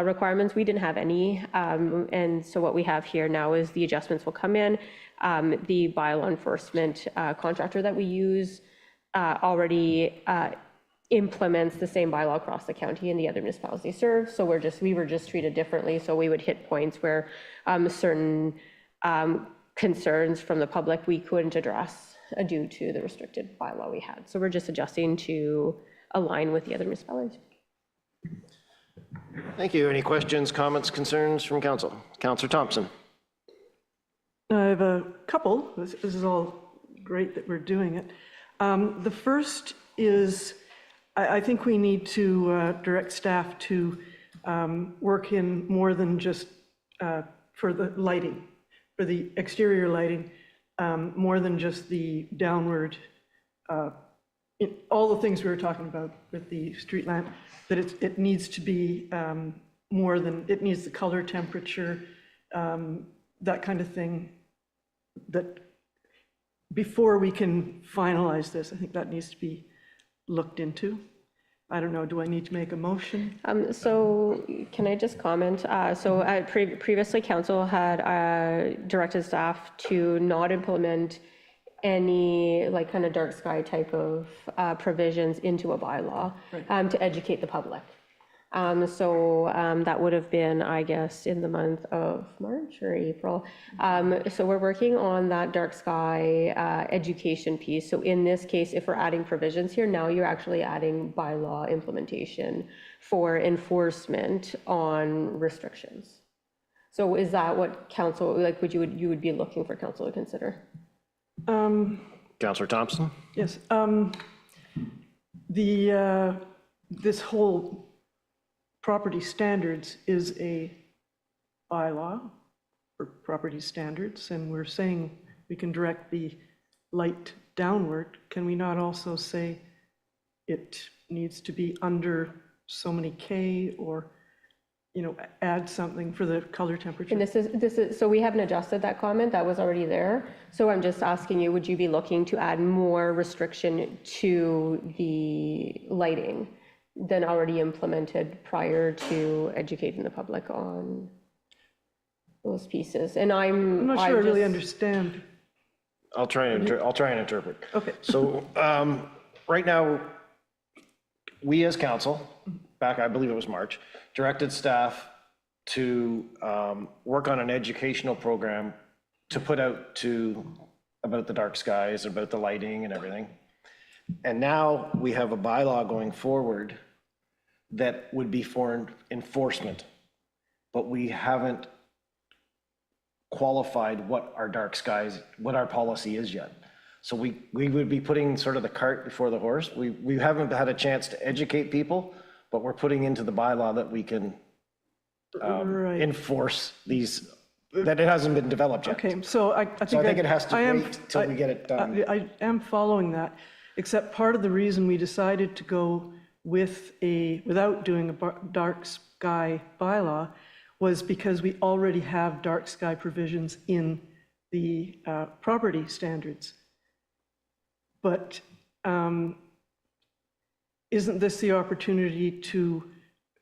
requirements. We didn't have any, and so what we have here now is the adjustments will come in. The bylaw enforcement contractor that we use already implements the same bylaw across the county and the other municipalities served. So we were just treated differently. So we would hit points where certain concerns from the public we couldn't address due to the restricted bylaw we had. So we're just adjusting to align with the other municipalities. Thank you. Any questions, comments, concerns from council? Councillor Thompson. I have a couple. This is all great that we're doing it. The first is, I think we need to direct staff to work in more than just for the lighting, for the exterior lighting, more than just the downward, all the things we were talking about with the street lamp, that it needs to be more than, it needs the color, temperature, that kind of thing, that before we can finalize this, I think that needs to be looked into. I don't know, do I need to make a motion? So can I just comment? Previously, council had directed staff to not implement any like kind of dark sky type of provisions into a bylaw to educate the public. That would have been, I guess, in the month of March or April. So we're working on that dark sky education piece. So in this case, if we're adding provisions here, now you're actually adding bylaw implementation for enforcement on restrictions. So is that what council, like, you would be looking for council to consider? Councillor Thompson. Yes. This whole property standards is a bylaw for property standards, and we're saying we can direct the light downward. Can we not also say it needs to be under so many K, or add something for the color temperature. And this is, so we haven't adjusted that comment, that was already there. So I'm just asking you, would you be looking to add more restriction to the lighting than already implemented prior to educating the public on those pieces? And I'm not sure I really just- understand. I'll try and interpret. Okay. So right now, we as council, back, I believe it was March, directed staff to work on an educational program to put out about the dark skies, about the lighting and everything. And now we have a bylaw going forward that would be for enforcement, but we haven't qualified what our dark skies, what our policy is yet. So we would be putting sort of the cart before the horse. We haven't had a chance to educate people, but we're putting into the bylaw that we can Right. enforce these, that it hasn't been developed yet. Okay, so I think. So I think it has to I am- wait till we get it done. I am following that, except part of the reason we decided to go without doing a dark sky bylaw was because we already have dark sky provisions in the property standards. But isn't this the opportunity to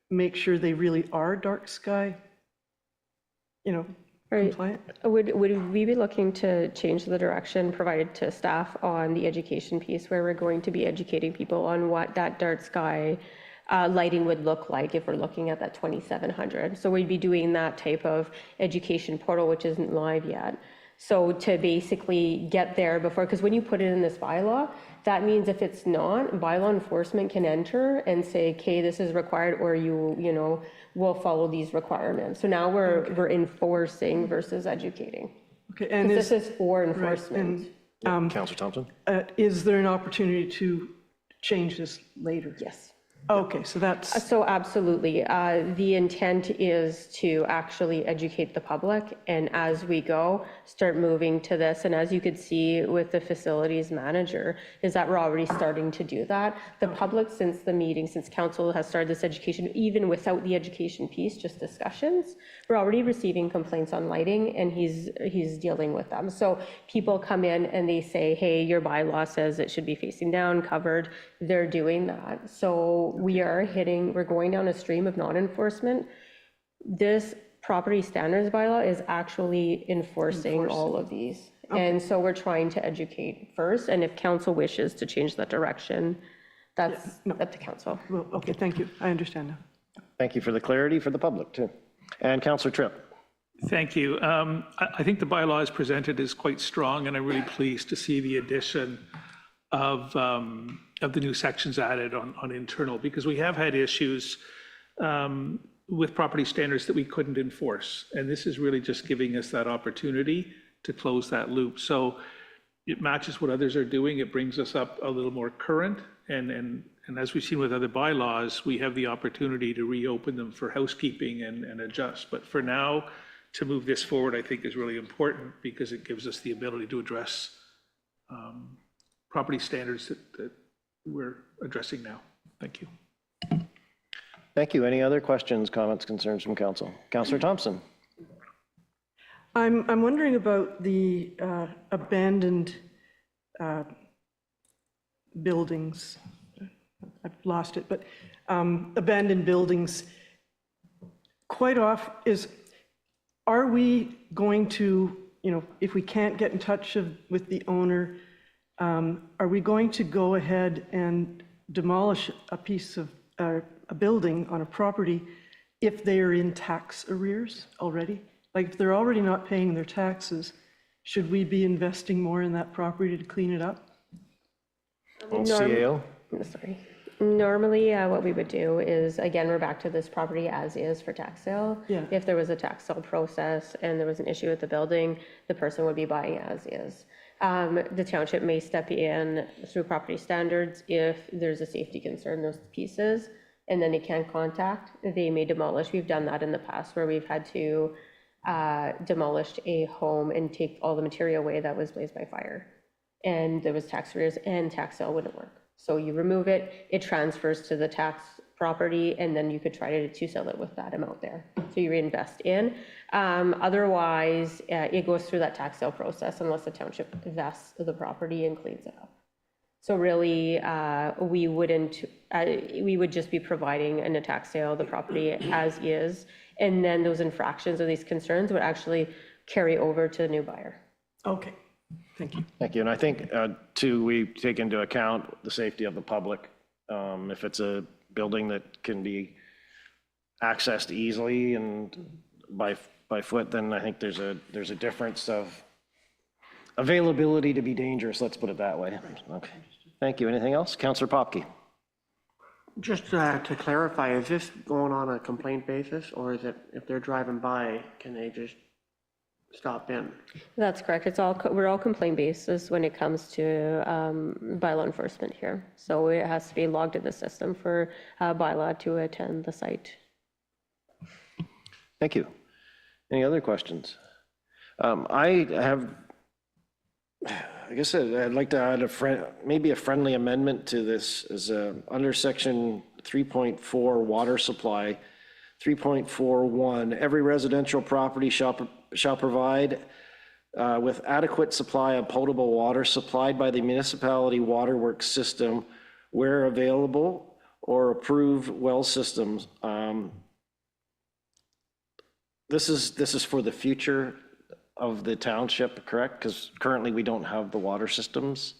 make sure they really are dark sky, Right. compliant? Would we be looking to change the direction provided to staff on the education piece, where we're going to be educating people on what that dark sky lighting would look like if we're looking at that 2700? So we'd be doing that type of education portal, which isn't live yet. So to basically get there before, because when you put it in this bylaw, that means if it's not, bylaw enforcement can enter and say, okay, this is required, or we'll follow these requirements. So now we're enforcing versus educating. Okay, and Because this is for right, enforcement. and Councillor Thompson? is there an opportunity to change this later? Yes. Okay, so that's, So absolutely. The intent is to actually educate the public, and as we go, start moving to this. And as you could see with the facilities manager, is that we're already starting to do that. The public, since the meeting, since council has started this education, even without the education piece, just discussions, we're already receiving complaints on lighting, and he's dealing with them. So people come in and they say, hey, your bylaw says it should be facing down, covered. They're doing that. So we're going down a stream of non-enforcement. This property standards bylaw is actually enforcing all of these. And so we're trying to educate first, and if council wishes to change that direction, that's up to council. well, okay, thank you, I understand now. Thank you for the clarity for the public, too. And Councillor Tripp? Thank you. I think the bylaw as presented is quite strong, and I'm really pleased to see the addition of the new sections added on internal, because we have had issues with property standards that we couldn't enforce. And this is really just giving us that opportunity to close that loop. So it matches what others are doing. It brings us up a little more current. And as we've seen with other bylaws, we have the opportunity to reopen them for housekeeping and adjust. But for now, to move this forward, I think is really important, because it gives us the ability to address property standards that we're addressing now. Thank you. Thank you. Any other questions, comments, concerns from council? Councillor Thompson? I'm wondering about the abandoned buildings. I've lost it, but abandoned buildings. Quite often are we going to, if we can't get in touch with the owner, are we going to go ahead and demolish a piece of a building on a property if they are in tax arrears already? Like, if they're already not paying their taxes, should we be investing more in that property to clean it up? CAO? Sorry. Normally, what we would do is, again, we're back to this property as is for tax sale. Yeah. If there was a tax sale process and there was an issue with the building, the person would be buying as is. The township may step in through property standards if there's a safety concern, those pieces, and then they can't contact, they may demolish. We've done that in the past where we've had to demolish a home and take all the material away that was blazed by fire. And there was tax arrears and tax sale wouldn't work. So you remove it, it transfers to the tax property, and then you could try to sell it with that amount there. So you reinvest in. Otherwise, it goes through that tax sale process unless the township vests the property and cleans it up. So really, we would just be providing in a tax sale the property as is, and then those infractions or these concerns would actually carry over to the new buyer. Okay, thank you. Thank you. And I think, too, we take into account the safety of the public. If it's a building that can be accessed easily and by foot, then I think there's a difference of availability to be dangerous, let's put it that way. Okay, thank you. Anything else? Councillor Popke. Just to clarify, is this going on a complaint basis, or is it, if they're driving by, can they just stop in? That's correct. We're all complaint basis when it comes to bylaw enforcement here. So it has to be logged in the system for bylaw to attend the site. Thank you. Any other questions? I guess I'd like to add maybe a friendly amendment to this is under section 3.4 water supply, 3.41, every residential property shall provide with adequate supply of potable water supplied by the municipality waterworks system where available or approved well systems. This is for the future of the township, correct? Because currently we don't have the water systems.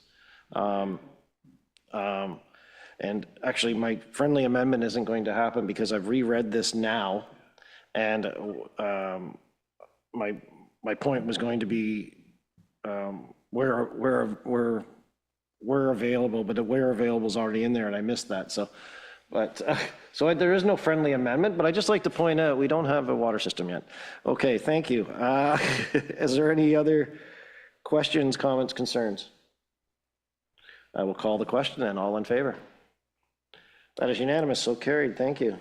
And actually my friendly amendment isn't going to happen because I've reread this now. And my point was going to be where available, but the where available is already in there and I missed that. So there is no friendly amendment, but I'd just like to point out we don't have a water system yet. Okay, thank you. Is there any other questions, comments, concerns? I will call the question and all in favor. That is unanimous, so carried. Thank you.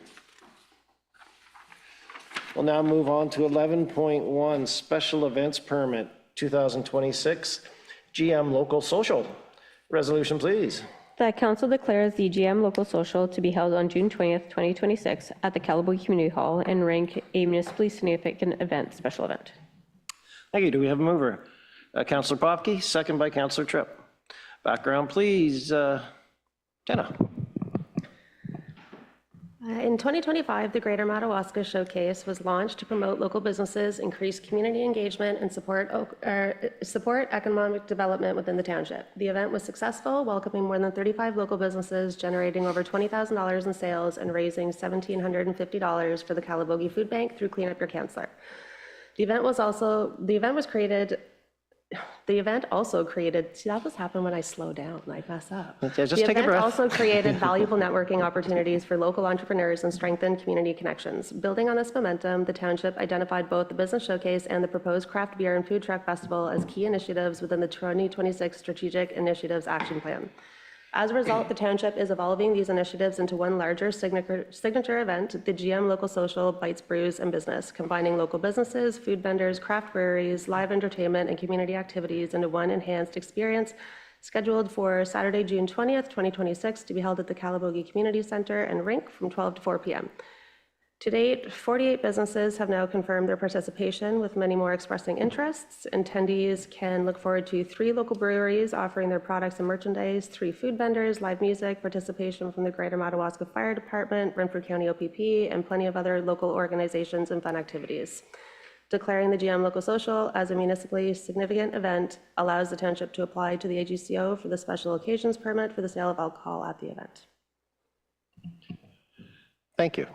We'll now move on to 11.1 Special Events Permit 2026 GM Local Social. Resolution, please. The council declares the GM local social to be held on June 20th, 2026 at the Calabogie Community Hall and rank a municipally significant event, special event. Thank you. Do we have a mover? Councillor Popke, second by Councillor Tripp. Background, please. Jenna. In 2025, the Greater Madawaska Showcase was launched to promote local businesses, increase community engagement, and support economic development within the township. The event was successful, welcoming more than 35 local businesses, generating over $20,000 in sales and raising $1,750 for the Calabogie Food Bank through Clean Up Your Cancer. The event also created, see, that was happening when I slow down, I mess up. Yeah, just take a breath. The event also created valuable networking opportunities for local entrepreneurs and strengthened community connections. Building on this momentum, the township identified both the business showcase and the proposed craft beer and food truck festival as key initiatives within the 2026 Strategic Initiatives Action Plan. As a result, the township is evolving these initiatives into one larger signature event, the GM Local Social Bites, Brews, and Business, combining local businesses, food vendors, craft breweries, live entertainment, and community activities into one enhanced experience scheduled for Saturday, June 20th, 2026, to be held at the Calabogie Community Center and Rink from 12 to 4 p.m. To date, 48 businesses have now confirmed their participation, with many more expressing interests. Attendees can look forward to 3 local breweries offering their products and merchandise, 3 food vendors, live music, participation from the Greater Madawaska Fire Department, Renfrew County OPP, and plenty of other local organizations and fun activities. Declaring the GM Local Social as a municipally significant event allows the township to apply to the AGCO for the special occasions permit for the sale of alcohol at the event. Thank you.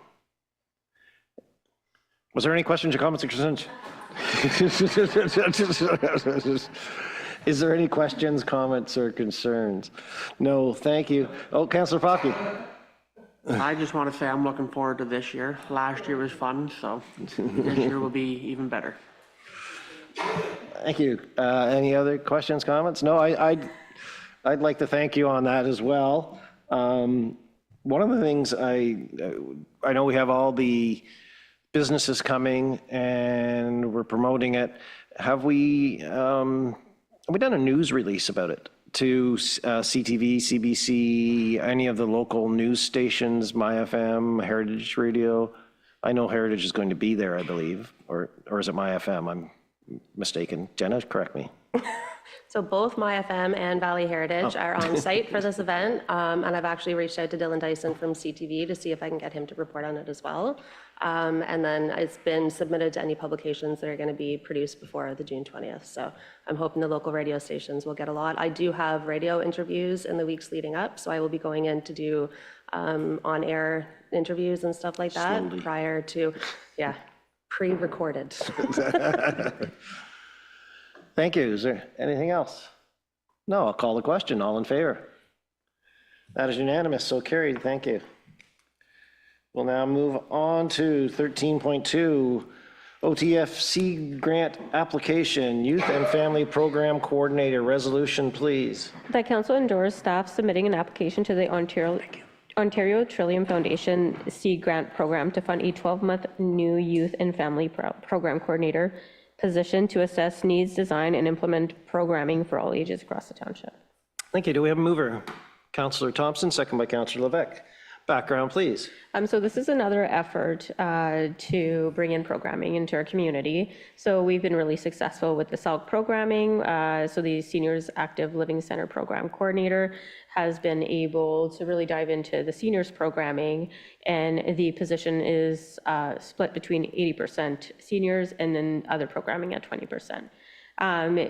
Was there any questions or comments or concerns? Is there any questions, comments, or concerns? No, thank you. Oh, Councillor Popke. I just want to say I'm looking forward to this year. Last year was fun, so this year will be even better. Thank you. Any other questions, comments? No, I'd like to thank you on that as well. One of the things I know we have all the businesses coming and we're promoting it. Have we done a news release about it to CTV, CBC, any of the local news stations, MyFM, Heritage Radio. I know Heritage is going to be there, I believe, or is it MyFM? I'm mistaken. Jenna, correct me. So both MyFM and Valley Heritage are on site for this event, and I've actually reached out to Dylan Dyson from CTV to see if I can get him to report on it as well. And then it's been submitted to any publications that are going to be produced before the June 20th. So I'm hoping the local radio stations will get a lot. I do have radio interviews in the weeks leading up, so I will be going in to do on-air interviews and stuff like that prior to, pre-recorded. Thank you. Is there anything else? No, I'll call the question. All in favor? That is unanimous, so carried. Thank you. We'll now move on to 13.2, OTFC grant application, Youth and Family Program Coordinator, resolution, please. That council endorse staff submitting an application to the Ontario Trillium Foundation Seed Grant Program to fund a 12-month new Youth and Family Program Coordinator position to assess needs, design, and implement programming for all ages across the township. Thank you. Do we have a mover? Councillor Thompson, second by Councillor Levesque. Background, please. So this is another effort to bring in programming into our community. So we've been really successful with the SALC programming. So the Seniors Active Living Center Program Coordinator has been able to really dive into the seniors programming, and the position is split between 80% seniors and then other programming at 20%.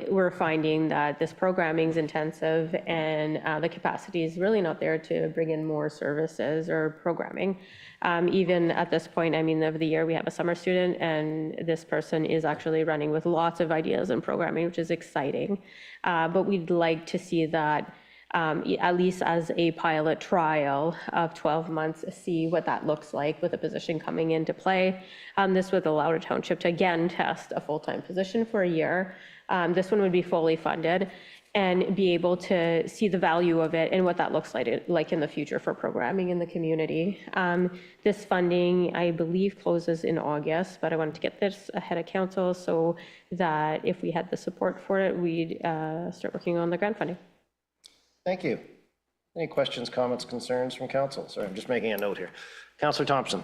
We're finding that this programming is intensive, and the capacity is really not there to bring in more services or programming. Even at this point, I mean, of the year, we have a summer student, and this person is actually running with lots of ideas and programming, which is exciting. But we'd like to see that at least as a pilot trial of 12 months, see what that looks like with a position coming into play. This would allow the township to again test a full-time position for a year. This one would be fully funded and be able to see the value of it and what that looks like in the future for programming in the community. This funding, I believe, closes in August, but I wanted to get this ahead of council so that if we had the support for it, we'd start working on the grant funding. Thank you. Any questions, comments, concerns from council? Sorry, I'm just making a note here. Councillor Thompson.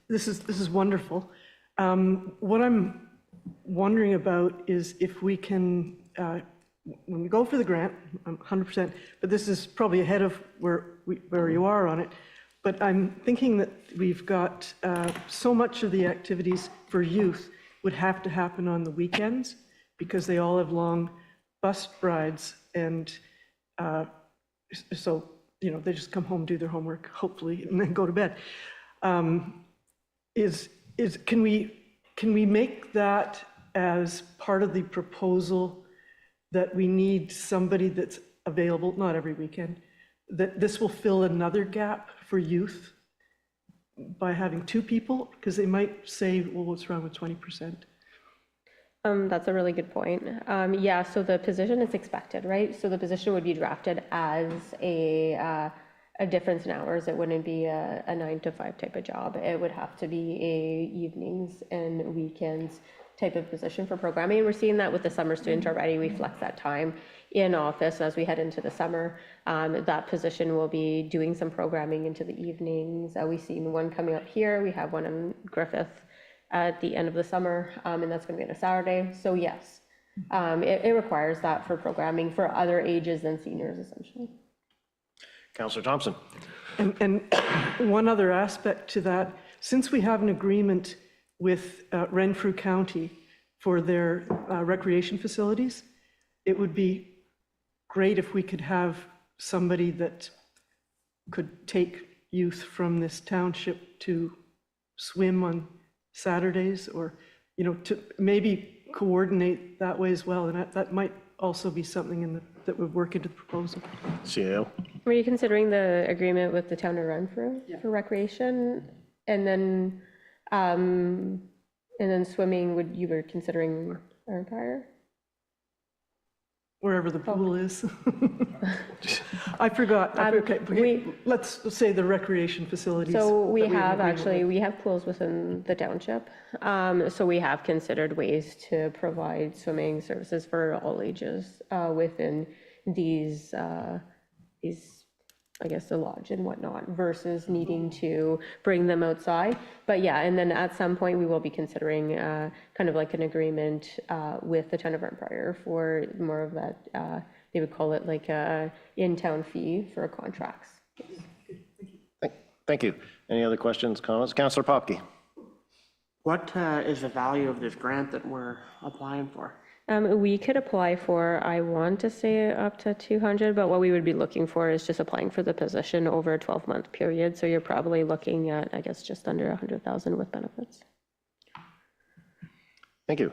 This is wonderful. What I'm wondering about is if we can, when we go for the grant, I'm 100%, but this is probably ahead of where you are on it, but I'm thinking that we've got so much of the activities for youth would have to happen on the weekends because they all have long bus rides, and so, you know, they just come home, do their homework, hopefully, and then go to bed. Can we make that as part of the proposal that we need somebody that's available, not every weekend, that this will fill another gap for youth by having two people? Because they might say, well, what's wrong with 20%? That's a really good point. Yeah, so the position is expected, right? So the position would be drafted as a difference in hours. It wouldn't be a 9 to 5 type of job. It would have to be a evenings and weekends type of position for programming. We're seeing that with the summer students already. We flex that time in office as we head into the summer. That position will be doing some programming into the evenings. We've seen one coming up here. We have one in Griffith at the end of the summer, and that's going to be on a Saturday. So yes, it requires that for programming for other ages than seniors, essentially. Councillor Thompson. And one other aspect to that, since we have an agreement with Renfrew County for their recreation facilities, it would be great if we could have somebody that could take youth from this township to swim on Saturdays, or, you know, to maybe coordinate that way as well. And that might also be something that would work into the proposal. CAO. Were you considering the agreement with the town of Renfrew for recreation? And then swimming, you were considering our Empire? wherever the pool is. I forgot, okay, let's say the recreation facilities. So we that have agreement actually, with. we have pools within the township. So we have considered ways to provide swimming services for all ages within these, I guess, the lodge and whatnot versus needing to bring them outside. But yeah, and then at some point, we will be considering kind of like an agreement with the town of Brent Prior for more of that, they would call it like a in-town fee for contracts. Thank you. Any other questions, comments? Councillor Popke? What is the value of this grant that we're applying for? We could apply for, I want to say up to 200, but what we would be looking for is just applying for the position over a 12-month period. So you're probably looking at, I guess, just under 100,000 with benefits. Thank you.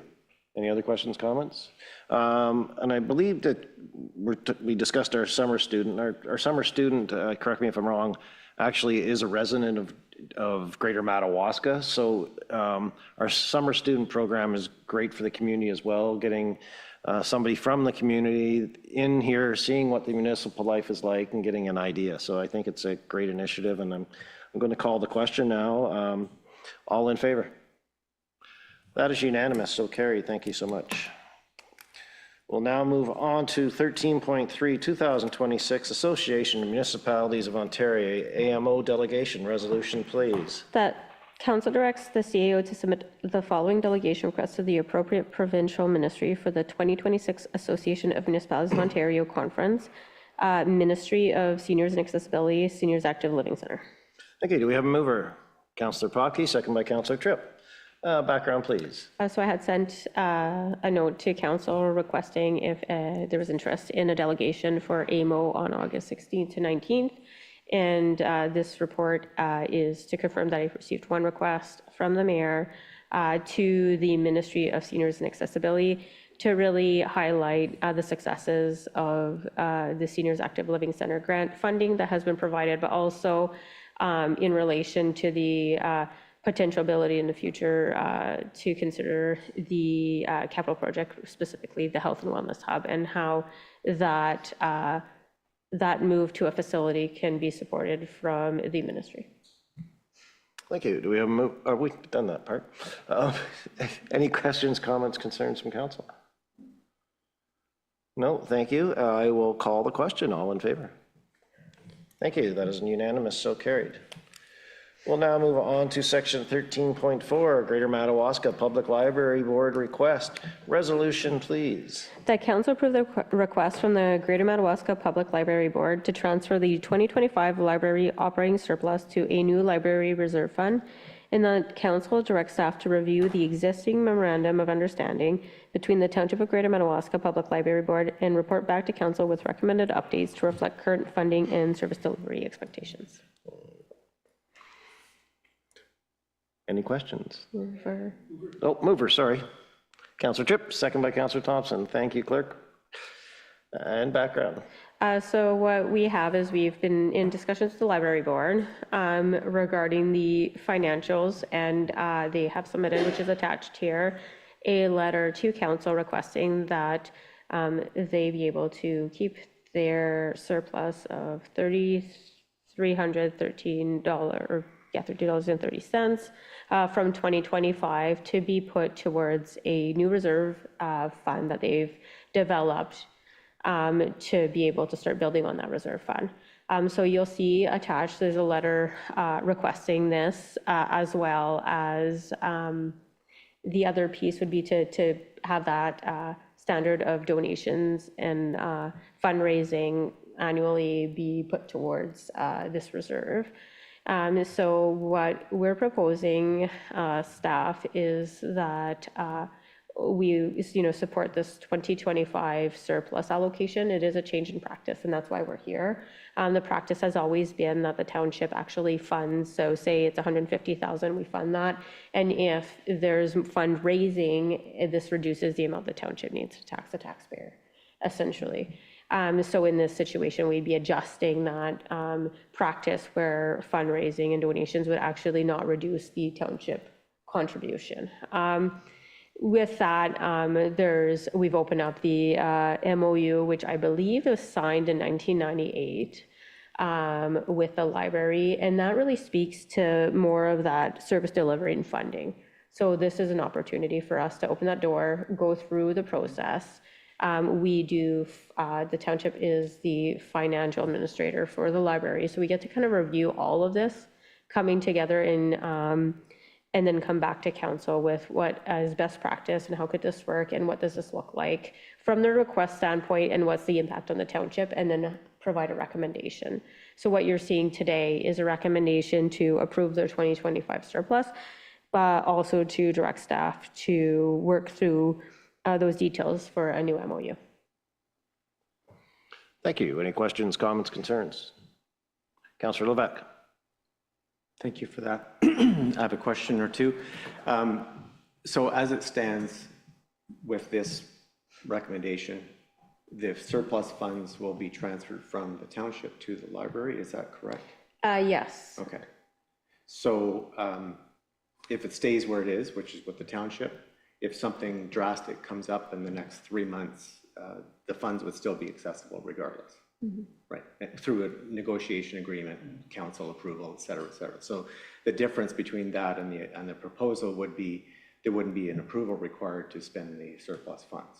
Any other questions, comments? And I believe that we discussed our summer student. Our summer student, correct me if I'm wrong, actually is a resident of Greater Madawaska. So our summer student program is great for the community as well, getting somebody from the community in here, seeing what the municipal life is like and getting an idea. So I think it's a great initiative, and I'm going to call the question now. All in favor? That is unanimous, so carried. Thank you so much. We'll now move on to 13.3, 2026 Association of Municipalities of Ontario AMO Delegation Resolution, please. That council directs the CAO to submit the following delegation requests to the appropriate provincial ministry for the 2026 Association of Municipalities of Ontario Conference, Ministry of Seniors and Accessibility, Seniors Active Living Center. Thank you. Do we have a mover? Councillor Pocky, second by Councillor Tripp. Background, please. So I had sent a note to council requesting if there was interest in a delegation for AMO on August 16th to 19th. And this report is to confirm that I received one request from the mayor to the Ministry of Seniors and Accessibility to really highlight the successes of the Seniors Active Living Center grant funding that has been provided, but also in relation to the potential ability in the future to consider the capital project, specifically the Health and Wellness Hub, and how that that move to a facility can be supported from the ministry. Thank you. Do we have a move? We've done that part. Any questions, comments, concerns from council? No, thank you. I will call the question. All in favor? Thank you. That is unanimous, so carried. We'll now move on to section 13.4, Greater Madawaska Public Library Board request. Resolution, please. That council approve the request from the Greater Madawaska Public Library Board to transfer the 2025 library operating surplus to a new library reserve fund, and that council directs staff to review the existing memorandum of understanding between the Township of Greater Madawaska Public Library Board and report back to council with recommended updates to reflect current funding and service delivery expectations. Any questions? Mover. Oh, mover, sorry. Councillor Tripp, second by Councillor Thompson. Thank you, clerk. And background. So what we have is we've been in discussions with the library board regarding the financials, and they have submitted, which is attached here, a letter to council requesting that they be able to keep their surplus of $3,313.30 from 2025 to be put towards a new reserve fund that they've developed to be able to start building on that reserve fund. So you'll see attached, there's a letter requesting this, as well as the other piece would be to have that standard of donations and fundraising annually be put towards this reserve. So what we're proposing, staff, is that we support this 2025 surplus allocation. It is a change in practice, and that's why we're here. The practice has always been that the township actually funds, so say it's 150,000, we fund that, and if there's fundraising, this reduces the amount the township needs to tax the taxpayer, essentially. So in this situation, we'd be adjusting that practice where fundraising and donations would actually not reduce the township contribution. With that, we've opened up the MOU, which I believe was signed in 1998 with the library, and that really speaks to more of that service delivery and funding. So this is an opportunity for us to open that door, go through the process. The township is the financial administrator for the library, so we get to kind of review all of this coming together and then come back to council with what is best practice and how could this work and what does this look like from the request standpoint and what's the impact on the township, and then provide a recommendation. So what you're seeing today is a recommendation to approve their 2025 surplus, but also to direct staff to work through those details for a new MOU. Thank you. Any questions, comments, concerns? Councillor Levesque. Thank you for that. I have a question or two. So as it stands with this recommendation, the surplus funds will be transferred from the township to the library, is that correct? Yes. Okay. So if it stays where it is, which is with the township, if something drastic comes up in the next 3 months, the funds would still be accessible regardless. Right, through a negotiation agreement, council approval, et cetera, et cetera. So the difference between that and the proposal would be, there wouldn't be an approval required to spend the surplus funds.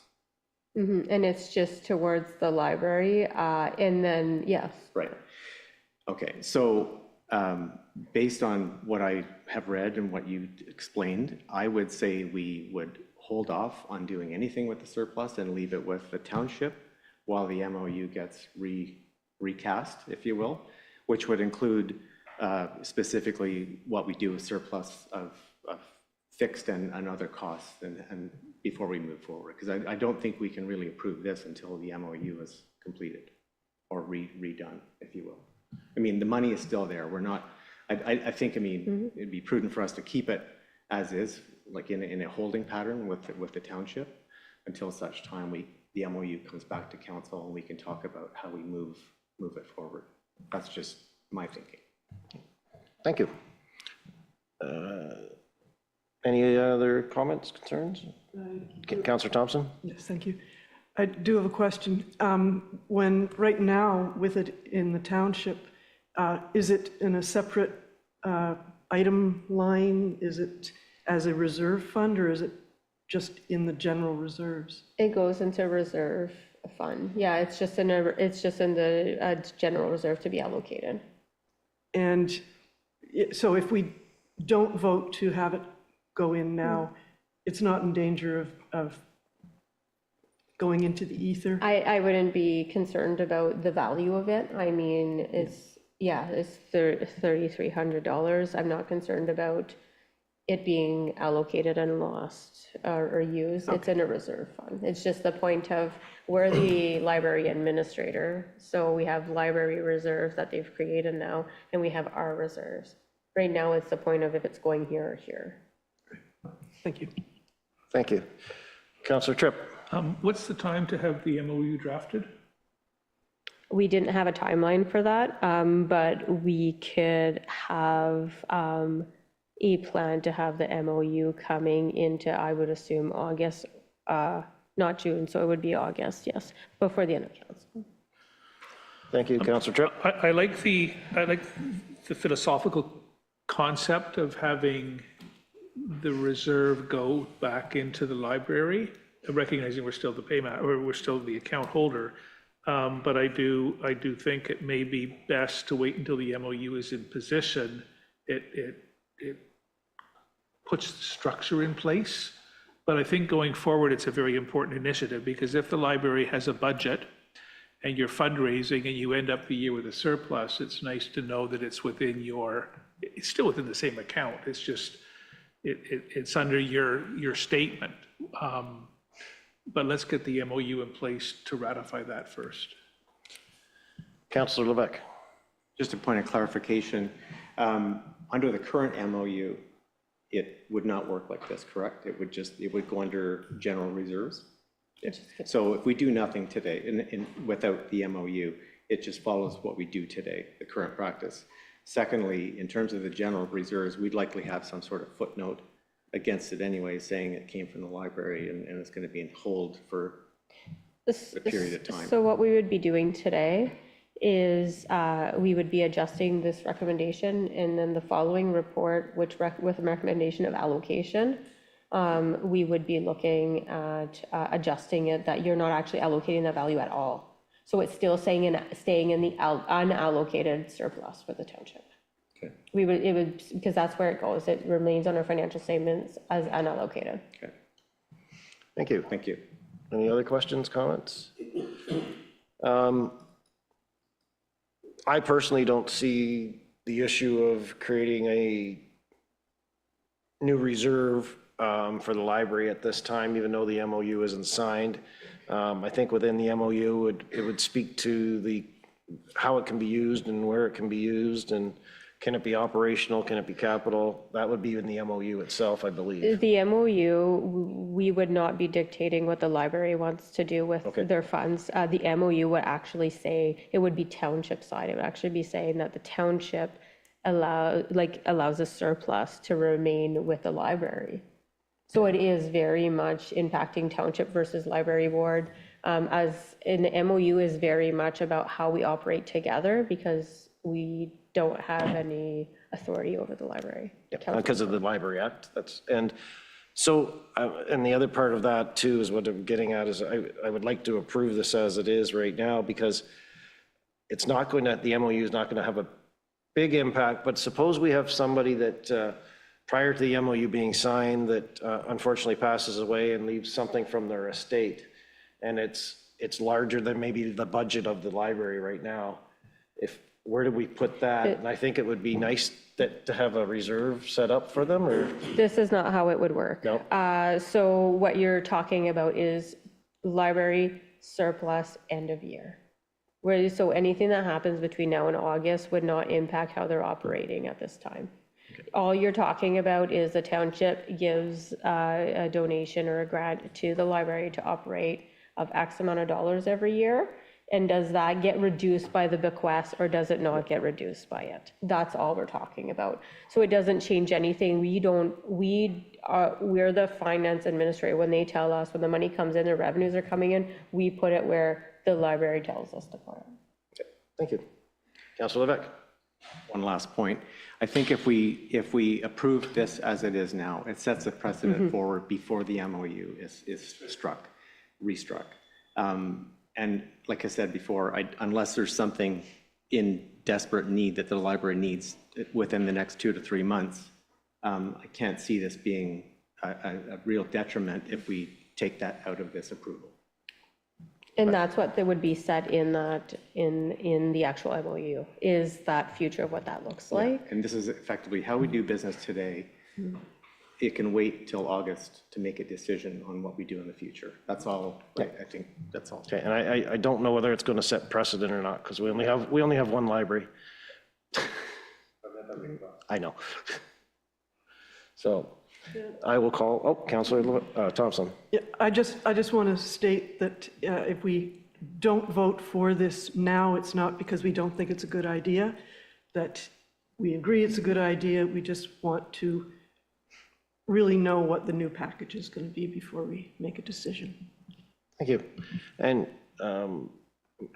And it's just towards the library, and then, yes. Right. Okay, so based on what I have read and what you explained, I would say we would hold off on doing anything with the surplus and leave it with the township while the MOU gets recast, if you will, which would include specifically what we do with surplus of fixed and other costs and before we move forward. Because I don't think we can really approve this until the MOU is completed or redone, if you will. I mean, the money is still there. We're not, I think, I mean, it'd be prudent for us to keep it as is, like in a holding pattern with the township until such time the MOU comes back to council and we can talk about how we move it forward. That's just my thinking. Thank you. Any other comments, concerns? Councillor Thompson? Yes, thank you. I do have a question. When, right now, with it in the township, is it in a separate item line? Is it as a reserve fund, or is it just in the general reserves? It goes into reserve fund. Yeah, it's just in the general reserve to be allocated. And so if we don't vote to have it go in now, it's not in danger of going into the ether? I wouldn't be concerned about the value of it. I mean, it's $3,300. I'm not concerned about it being allocated and lost or used. It's in a reserve fund. It's just the point of we're the library administrator. So we have library reserves that they've created now, and we have our reserves. Right now, it's the point of if it's going here or here. Thank you. Thank you. Councillor Tripp? What's the time to have the MOU drafted? We didn't have a timeline for that, but we could have a plan to have the MOU coming into, I would assume, August, not June, so it would be August, yes, before the end of council. Thank you, Councillor Tripp. I like the philosophical concept of having the reserve go back into the library, recognizing we're still the payment, or we're still the account holder. But I do think it may be best to wait until the MOU is in position. It puts the structure in place. But I think going forward, it's a very important initiative, because if the library has a budget and you're fundraising and you end up the year with a surplus, it's nice to know that it's within it's still within the same account. It's just, it's under your statement. But let's get the MOU in place to ratify that first. Councillor Levesque? Just a point of clarification, under the current MOU, it would not work like this, correct? It would go under general reserves. So if we do nothing today without the MOU, it just follows what we do today, the current practice. Secondly, in terms of the general reserves, we'd likely have some sort of footnote against it anyway, saying it came from the library and it's going to be in hold for a period of time. So what we would be doing today is we would be adjusting this recommendation, and then the following report, with a recommendation of allocation, we would be looking at adjusting it, that you're not actually allocating that value at all. So it's still staying in the unallocated surplus for the township. Okay. It would, because that's where it goes. It remains on our financial statements as unallocated. Okay. Thank you. Thank you. Any other questions, comments? I personally don't see the issue of creating a new reserve for the library at this time, even though the MOU isn't signed. I think within the MOU, it would speak to how it can be used and where it can be used, and can it be operational, can it be capital? That would be in the MOU itself, I believe. The MOU, we would not be dictating what the library wants to do with their funds. The MOU would actually say, it would be township side. It would actually be saying that the township allows a surplus to remain with the library. So it is very much impacting township versus library board. As in the MOU is very much about how we operate together, because we don't have any authority over the library. Because of the Library Act, and so, and the other part of that too is what I'm getting at is I would like to approve this as it is right now, because it's not going to, the MOU is not going to have a big impact, but suppose we have somebody that prior to the MOU being signed that unfortunately passes away and leaves something from their estate, and it's larger than maybe the budget of the library right now. Where do we put that? And I think it would be nice to have a reserve set up for them, or? This is not how it would work. No. So what you're talking about is library surplus end of year. So anything that happens between now and August would not impact how they're operating at this time. Okay. All you're talking about is the township gives a donation or a grant to the library to operate of X amount of dollars every year. And does that get reduced by the bequest, or does it not get reduced by it? That's all we're talking about. So it doesn't change anything. We're the finance administrator. When they tell us, when the money comes in, the revenues are coming in, we put it where the library tells us to put it. Okay. Thank you. Councilor Levesque. One last point. I think if we approve this as it is now, it sets a precedent forward before the MOU is restruck. And like I said before, unless there's something in desperate need that the library needs within the next 2 to 3 months, I can't see this being a real detriment if we take that out of this approval. And that's what would be set in the actual MOU, is that future of what that looks like. Yeah. And this is effectively how we do business today. It can wait till August to make a decision on what we do in the future. That's all. I think that's all. Okay, and I don't know whether it's going to set precedent or not, because we only have one library. I know. So I will call. Councilor Thompson. Yeah, I just want to state that if we don't vote for this now, it's not because we don't think it's a good idea, that we agree it's a good idea. We just want to really know what the new package is going to be before we make a decision. Thank you. And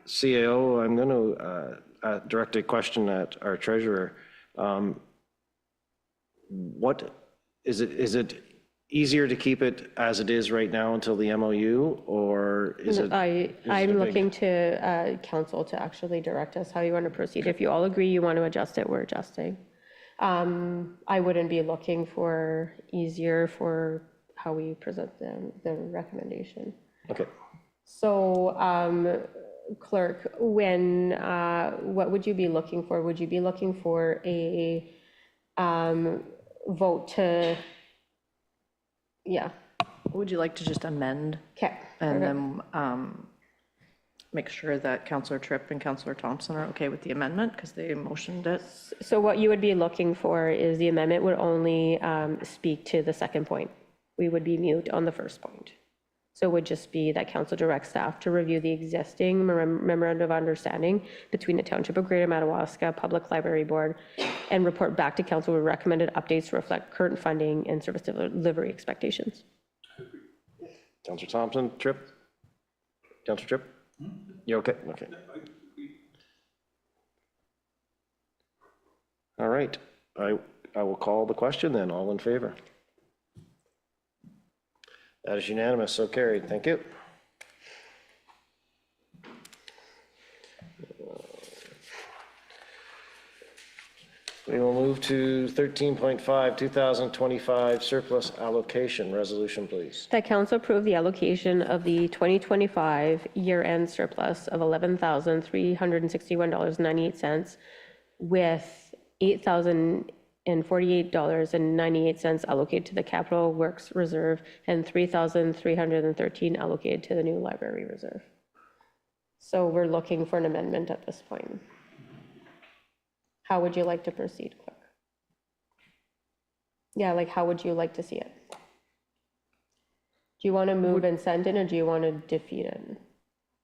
CAO, I'm going to direct a question at our treasurer. What is it easier to keep it as it is right now until the MOU, or is it? I'm looking to council to actually direct us how you want to proceed. If you all agree you want to adjust it, we're adjusting. I wouldn't be looking for easier for how we present the recommendation. Okay. So, clerk, what would you be looking for? Would you be looking for a vote to, yeah. Would you like to just amend? Okay. And then make sure that Councillor Tripp and Councillor Thompson are okay with the amendment because they motioned it? So what you would be looking for is the amendment would only speak to the second point. We would be mute on the first point. So it would just be that council directs staff to review the existing memorandum of understanding between the Township of Greater Madawaska Public Library Board and report back to council with recommended updates to reflect current funding and service delivery expectations. Councillor Thompson, Tripp? Councillor Tripp? You okay? Okay. All right, I will call the question then. All in favor? That is unanimous, so carried. Thank you. We will move to 13.5, 2025 surplus allocation resolution, please. That council approve the allocation of the 2025 year-end surplus of $11,361.98 with $8,048.98 allocated to the Capital Works Reserve and $3,313 allocated to the new library reserve. So we're looking for an amendment at this point. How would you like to proceed, clerk? Yeah, like how would you like to see it? Do you want to move and send it, or do you want to defeat it?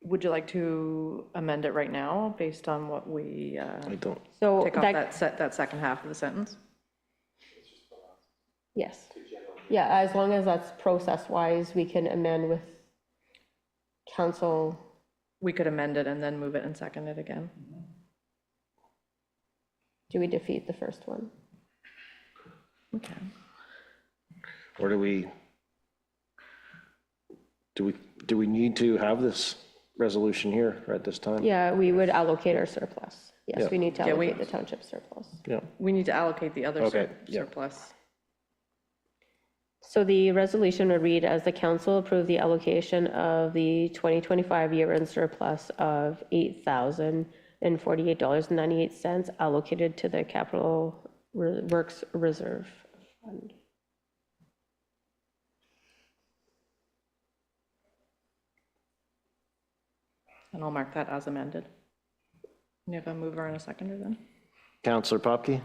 Would you like to amend it right now based on what we I don't. So take off that second half of the sentence? Yes. Yeah, as long as that's process-wise, we can amend with council. We could amend it and then move it and second it again. Do we defeat the first one? Okay. Or do we need to have this resolution here at this time? Yeah, we would allocate our surplus. Yes, Yeah. we need to Yeah, allocate the township surplus. Yeah. We need to allocate the other Okay, yeah. surplus. So the resolution would read as the council approve the allocation of the 2025 year-end surplus of $8,048.98 allocated to the Capital Works Reserve Fund. And I'll mark that as amended. You have a mover and a seconder then? Councillor Popke?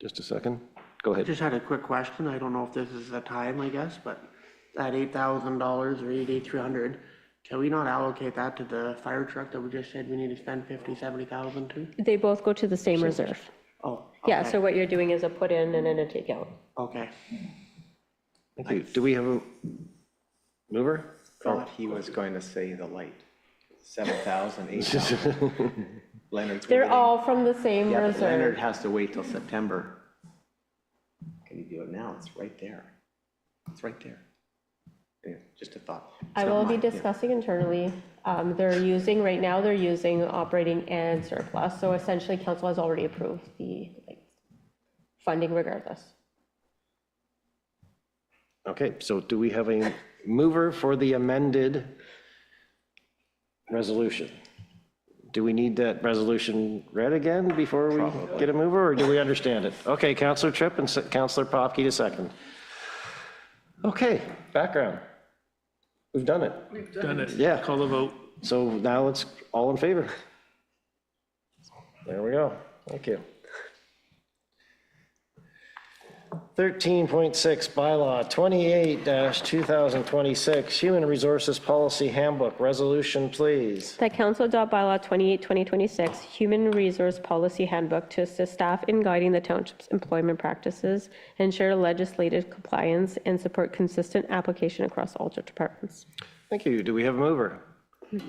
Just a second. Go I ahead. just had a quick question. I don't know if this is the time, I guess, but that $8,000 or $8,300, can we not allocate that to the fire truck that we just said we need to spend $50,000-$70,000 to? They both go to the same reserve. Oh, Yeah, okay. so what you're doing is a put in and then a take out. Okay. Thank you. Do we have a mover? Thought he was going to say the light. 7,000, 8,000. Leonard's They're waiting. all from the same Yeah, but Leonard reserve. has to wait till September. Can you do it now? It's right there. It's right there. Yeah, just a thought. I It's not will be mine, yeah. discussing internally. Right now they're using operating and surplus. So essentially council has already approved the funding regardless. Okay, so do we have a mover for the amended resolution? Do we need that resolution read again before we get a mover, or do we understand it? Okay, Councillor Tripp and Councillor Popke to second. Okay, background. We've done it. Done it. Yeah. Call the vote. So now let's, all in favor? There we go. Thank you. 13.6 bylaw 28-2026 Human Resources Policy Handbook resolution, please. That council adopt bylaw 28-2026 Human Resource Policy Handbook to assist staff in guiding the township's employment practices, ensure legislative compliance, and support consistent application across all departments. Thank you. Do we have a mover?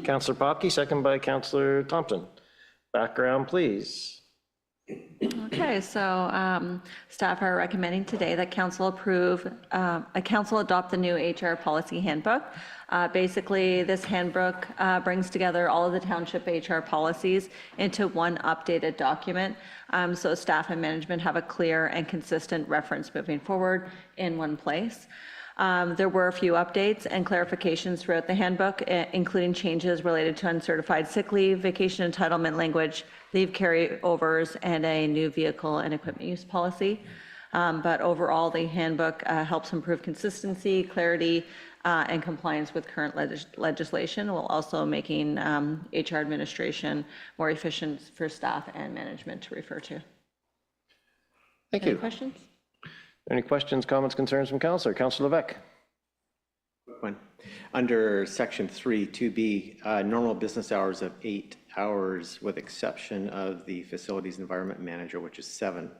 Councillor Popke, second by Councillor Thompson. Background, please. Okay, so staff are recommending today that council adopt the new HR policy handbook. Basically, this handbook brings together all of the township HR policies into one updated document. So staff and management have a clear and consistent reference moving forward in one place. There were a few updates and clarifications throughout the handbook, including changes related to uncertified sick leave, vacation entitlement language, leave carryovers, and a new vehicle and equipment use policy. But overall, the handbook helps improve consistency, clarity, and compliance with current legislation, while also making HR administration more efficient for staff and management to refer to. Thank Any you. questions? Any questions, comments, concerns from Councillor? Councillor Levesque. One. Under section 3, 2B, normal business hours of 8 hours with exception of the facilities environment manager, which is 7.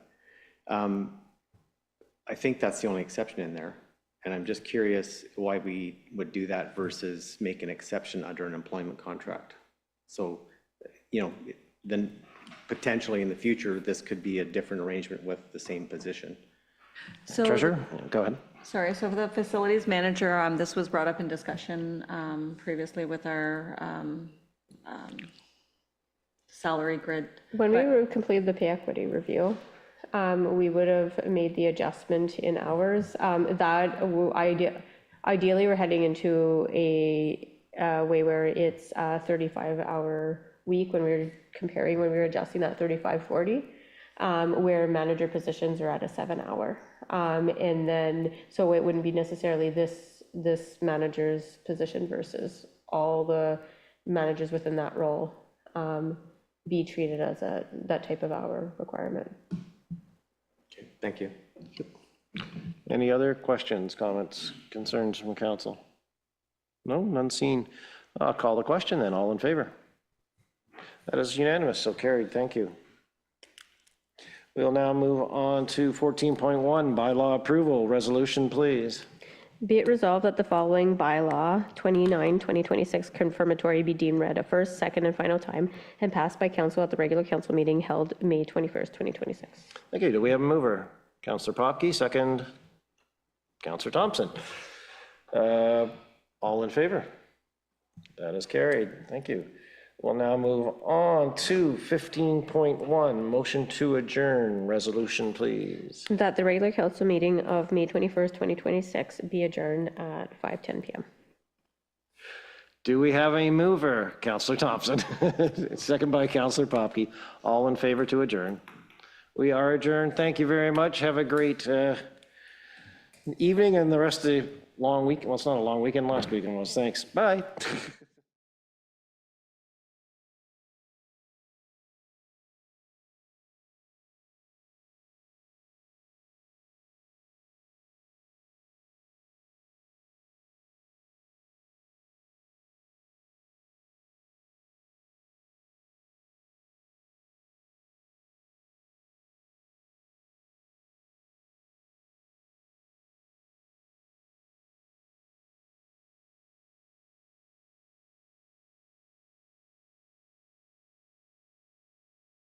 I think that's the only exception in there. And I'm just curious why we would do that versus make an exception under an employment contract. So, then potentially in the future, this could be a different arrangement with the same position. So, Treasurer, go ahead. sorry, so for the facilities manager, this was brought up in discussion previously with our salary grid. When we completed the pay equity review, we would have made the adjustment in hours. Ideally, we're heading into a way where it's a 35-hour week when we were adjusting that 35-40, where manager positions are at a 7-hour. And then, so it wouldn't be necessarily this manager's position versus all the managers within that role be treated as that type of hour requirement. Okay, thank you. Any other questions, comments, concerns from council? No, none seen. I'll call the question then. All in favor? That is unanimous, so carried. Thank you. We'll now move on to 14.1, bylaw approval. Resolution, please. Be it resolved that the following bylaw 29, 2026 confirmatory be deemed read a first, second, and final time and passed by council at the regular council meeting held May 21st, 2026. Thank you. Do we have a mover? Councillor Popke, second. Councillor Thompson. All in favor? That is carried. Thank you. We'll now move on to 15.1, motion to adjourn. Resolution, please. That the regular council meeting of May 21st, 2026 be adjourned at 5:10 p.m. Do we have a mover? Councillor Thompson. Second by Councillor Popke. All in favor to adjourn? We are adjourned. Thank you very much. Have a great evening and the rest of the long weekend. Well, it's not a long weekend. Last weekend was. Thanks. Bye.